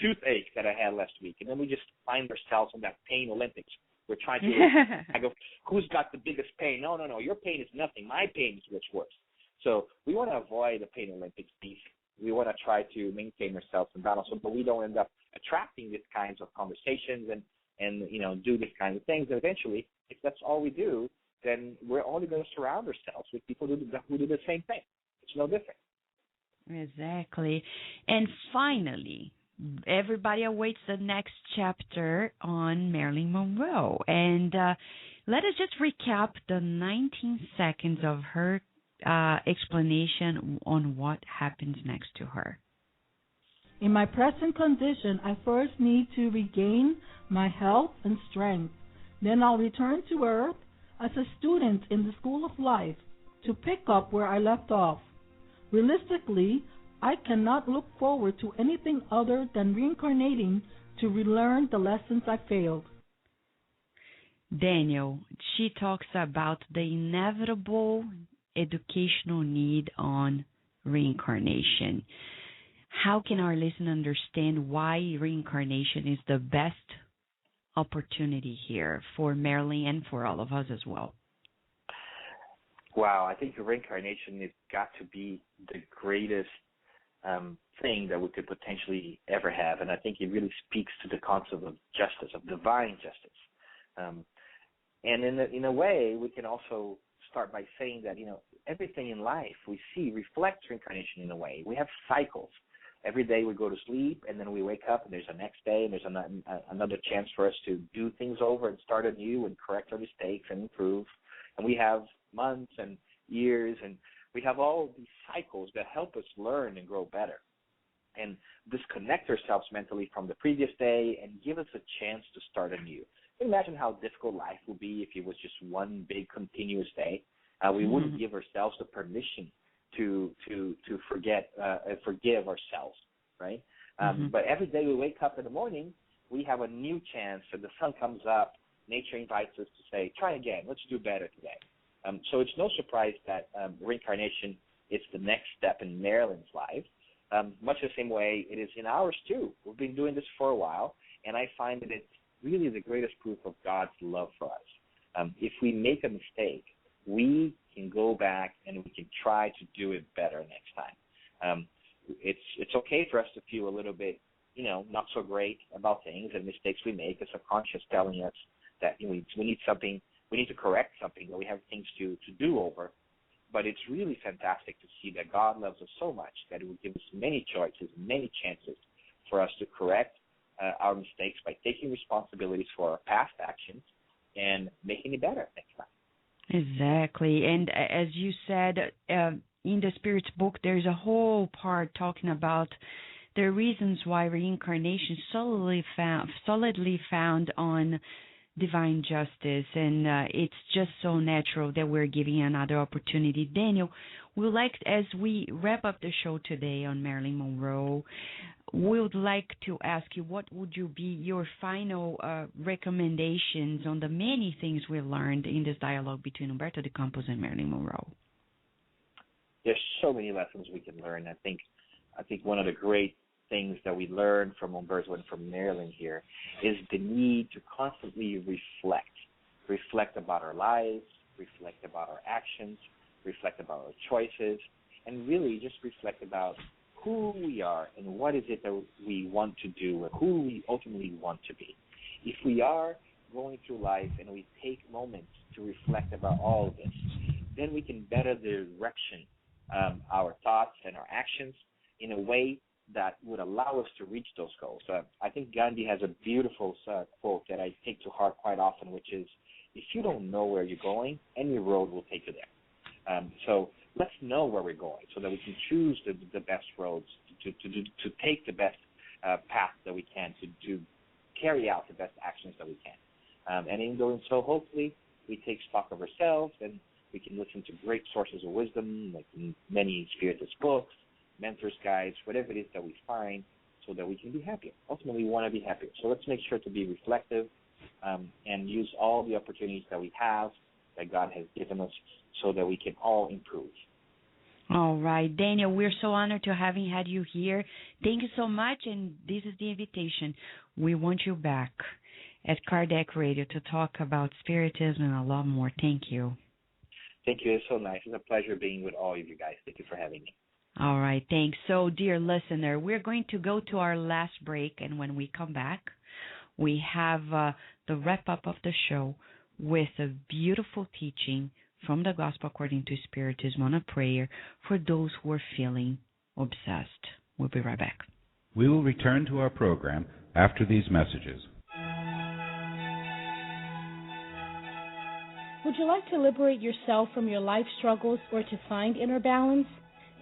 toothache that I had last week. And then we just find ourselves in that pain Olympics. We're trying to I go, who's got the biggest pain? No, your pain is nothing. My pain is what's worse. So we want to avoid the pain Olympics piece. We want to try to maintain ourselves in balance, but we don't end up attracting these kinds of conversations and do these kinds of things. And eventually, if that's all we do, then we're only going to surround ourselves with people who do the same thing. It's no different. Exactly. And finally, everybody awaits the next chapter on Marilyn Monroe. And let us just recap the 19 seconds of her explanation on what happens next to her. In my present condition, I first need to regain my health and strength. Then I'll return to Earth as a student in the School of Life to pick up where I left off. Realistically, I cannot look forward to anything other than reincarnating to relearn the lessons I failed. Daniel, she talks about the inevitable educational need on reincarnation. How can our listener understand why reincarnation is the best opportunity here for Marilyn and for all of us as well? Wow, I think reincarnation has got to be the greatest thing that we could potentially ever have, and I think it really speaks to the concept of justice, of divine justice. And in a way, we can also start by saying that everything in life we see reflects reincarnation in a way. We have cycles. Every day we go to sleep, and then we wake up, and there's a next day, and there's another chance for us to do things over and start anew and correct our mistakes and improve. And we have months and years, and we have all these cycles that help us learn and grow better and disconnect ourselves mentally from the previous day and give us a chance to start anew. Imagine how difficult life would be if it was just one big continuous day. We wouldn't give ourselves the permission to forgive ourselves, right? But every day we wake up in the morning, we have a new chance. So the sun comes up, nature invites us to say, try again, let's do better today. So it's no surprise that reincarnation is the next step in Marilyn's life, much the same way it is in ours too. We've been doing this for a while, and I find that it's really the greatest proof of God's love for us. If we make a mistake, we can go back and we can try to do it better next time. It's okay for us to feel a little bit, not so great about things and mistakes we make. The subconscious telling us that we need something, we need to correct something, that we have things to do over. But it's really fantastic to see that God loves us so much that He will give us many choices, many chances for us to correct our mistakes by taking responsibilities for our past actions and making it better next time. Exactly. And as you said, in the Spirit's book, there's a whole part talking about the reasons why reincarnation solidly found on divine justice, and it's just so natural that we're giving another opportunity. Daniel, we'd like, as we wrap up the show today on Marilyn Monroe, we would like to ask you, what would be your final recommendations on the many things we learned in this dialogue between Humberto de Campos and Marilyn Monroe? There's so many lessons we can learn. I think one of the great things that we learn from Humberto and from Marilyn here is the need to constantly reflect about our lives, reflect about our actions, reflect about our choices, and really just reflect about who we are and what is it that we want to do and who we ultimately want to be. If we are going through life and we take moments to reflect about all of this, then we can better direction our thoughts and our actions in a way that would allow us to reach those goals. I think Gandhi has a beautiful quote that I take to heart quite often, which is, if you don't know where you're going, any road will take you there. So let's know where we're going so that we can choose the best roads to take the best path that we can, to carry out the best actions that we can. And in doing so, hopefully, we take stock of ourselves and we can listen to great sources of wisdom, like many spiritist books, mentors' guides, whatever it is that we find, so that we can be happier. Ultimately, we want to be happier. So let's make sure to be reflective and use all the opportunities that we have, that God has given us, so that we can all improve. All right, Daniel, we're so honored to having had you here. Thank you so much, and this is the invitation. We want you back at Kardec Radio to talk about Spiritism and a lot more. Thank you. Thank you. It's so nice. It's a pleasure being with all of you guys. Thank you for having me. All right, thanks. So, dear listener, we're going to go to our last break, and when we come back, we have the wrap-up of the show with a beautiful teaching from the Gospel According to Spiritism on a prayer for those who are feeling obsessed. We'll be right back. We will return to our program after these messages. Would you like to liberate yourself from your life struggles or to find inner balance?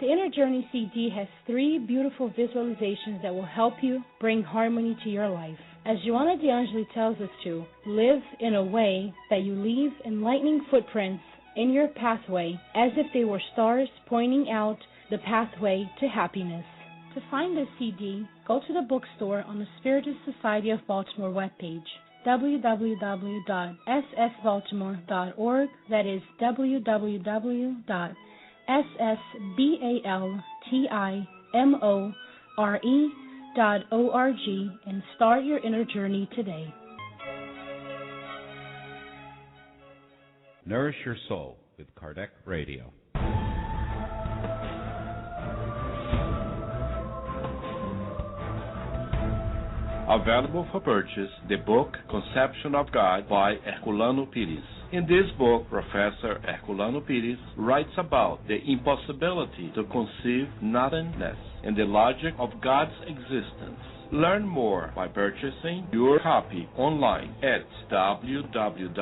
The Inner Journey CD has 3 beautiful visualizations that will help you bring harmony to your life. As Joanna DeAngeli tells us to, live in a way that you leave enlightening footprints in your pathway as if they were stars pointing out the pathway to happiness. To find this CD, go to the bookstore on the Spiritist Society of Baltimore webpage, www.ssbaltimore.org. That is www.ssbaltimore.org, and start your inner journey today. Nourish your soul with Kardec Radio. Available for purchase, the book Conception of God by Herculano Pires. In this book, Professor Herculano Pires writes about the impossibility to conceive nothingness and the logic of God's existence. Learn more by purchasing your copy online at www.sgny.org.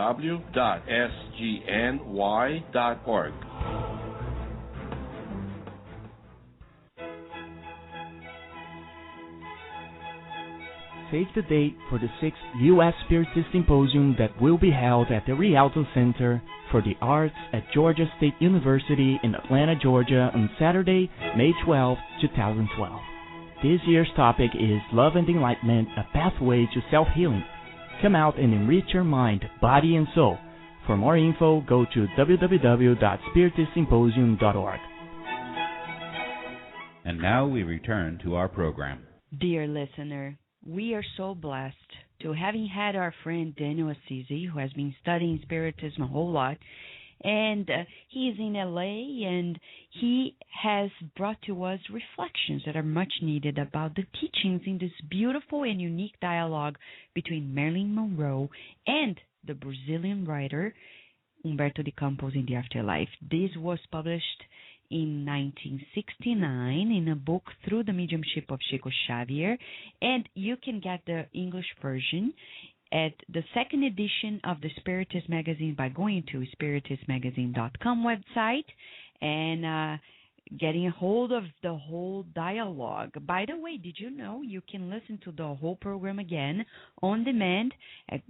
Save the date for the 6th U.S. Spiritist Symposium that will be held at the Rialto Center for the Arts at Georgia State University in Atlanta, Georgia on Saturday, May 12, 2012. This year's topic is Love and Enlightenment, a Pathway to Self-Healing. Come out and enrich your mind, body, and soul. For more info, go to www.spiritistsymposium.org. And now we return to our program. Dear listener, we are so blessed to having had our friend Daniel Assisi, who has been studying Spiritism a whole lot, and he is in LA, and he has brought to us reflections that are much needed about the teachings in this beautiful and unique dialogue between Marilyn Monroe and the Brazilian writer Humberto de Campos in the Afterlife. This was published in 1969 in a book through the mediumship of Chico Xavier, and you can get the English version at the second edition of the Spiritist magazine by going to spiritistmagazine.com website and getting a hold of the whole dialogue. By the way, did you know you can listen to the whole program again on demand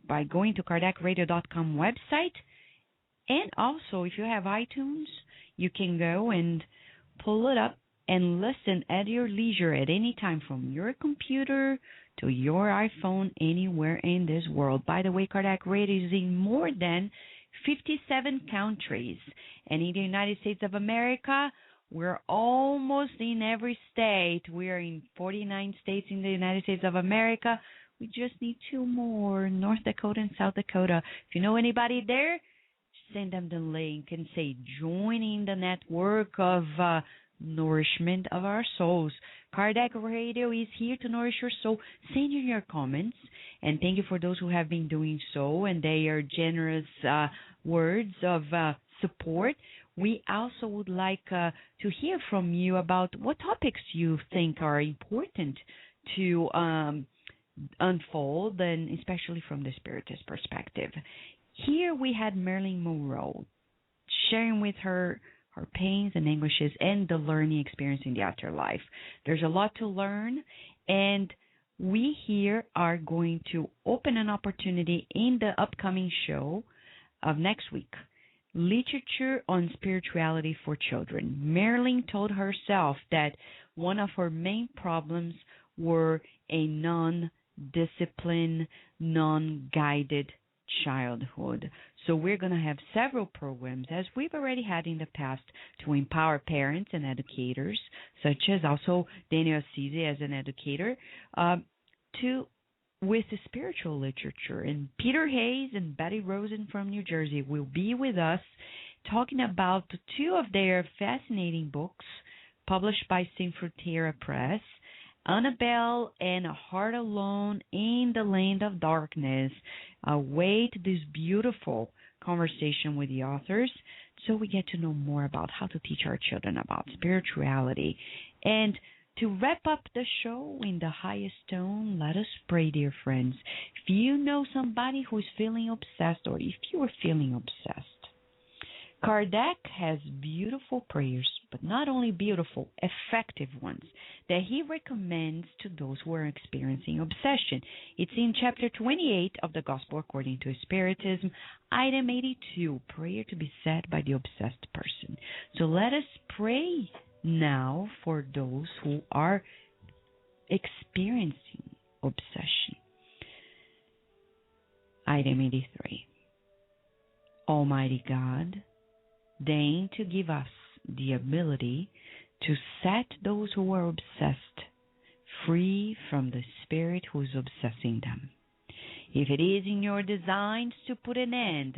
by going to kardecradio.com website? And also, if you have iTunes, you can go and pull it up and listen at your leisure at any time from your computer to your iPhone anywhere in this world. By the way, Kardec Radio is in more than 57 countries. And in the United States of America, we're almost in every state. We are in 49 states in the United States of America. We just need 2 more, North Dakota and South Dakota. If you know anybody there, send them the link and say, joining the network of nourishment of our souls. Kardec Radio is here to nourish your soul. Send in your comments, and thank you for those who have been doing so, and they are generous words of support. We also would like to hear from you about what topics you think are important to unfold, and especially from the Spiritist perspective. Here we had Marylin Monroe sharing with her pains and anguishes and the learning experience in the afterlife. There's a lot to learn, and we here are going to open an opportunity in the upcoming show of next week. Literature on spirituality for children. Marylin told herself that one of her main problems were a non-disciplined, non-guided childhood. So we're going to have several programs, as we've already had in the past, to empower parents and educators, such as also Daniel Assisi as an educator, with the spiritual literature. And Peter Hayes and Betty Rosen from New Jersey will be with us talking about two of their fascinating books published by Sin Frontiera Press, Annabelle and A Heart Alone in the Land of Darkness. Await this beautiful conversation with the authors so we get to know more about how to teach our children about spirituality. And to wrap up the show in the highest tone, let us pray, dear friends. If you know somebody who is feeling obsessed, or if you are feeling obsessed, Kardec has beautiful prayers, but not only beautiful, effective ones, that he recommends to those who are experiencing obsession. It's in chapter 28 of the Gospel According to Spiritism, item 82, prayer to be said by the obsessed person. So let us pray now for those who are experiencing obsession. Item 83. Almighty God, deign to give us the ability to set those who are obsessed free from the spirit who is obsessing them. If it is in your designs to put an end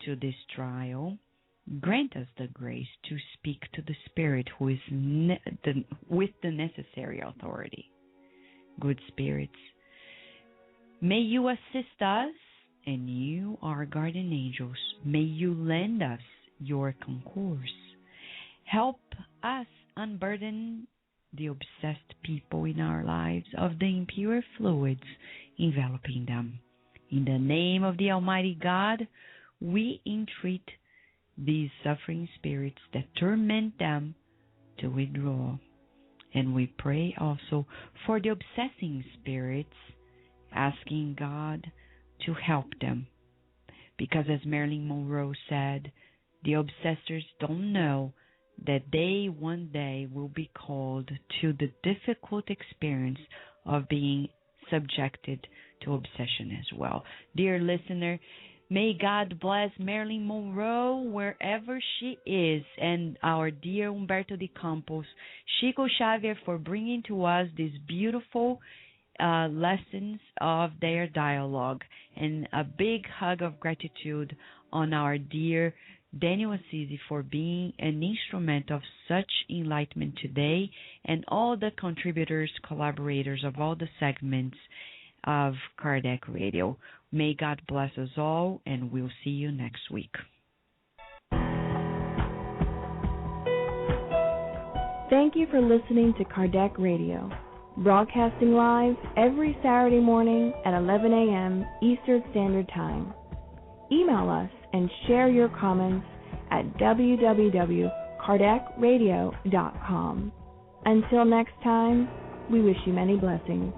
to this trial, grant us the grace to speak to the spirit who is with the necessary authority. Good spirits, may you assist us, and you, our guardian angels, may you lend us your concourse. Help us unburden the obsessed people in our lives of the impure fluids enveloping them. In the name of the Almighty God, we entreat these suffering spirits that torment them to withdraw. And we pray also for the obsessing spirits, asking God to help them. Because as Marylin Monroe said, the obsessors don't know that they one day will be called to the difficult experience of being subjected to obsession as well. Dear listener, may God bless Marylin Monroe wherever she is, and our dear Humberto de Campos, Chico Xavier, for bringing to us these beautiful lessons of their dialogue. And a big hug of gratitude on our dear Daniel Assisi for being an instrument of such enlightenment today, and all the contributors, collaborators of all the segments of Kardec Radio. May God bless us all, and we'll see you next week. Thank you for listening to Kardec Radio, broadcasting live every Saturday morning at 11 a.m. Eastern Standard Time. Email us and share your comments at www.kardecradio.com. Until next time, we wish you many blessings.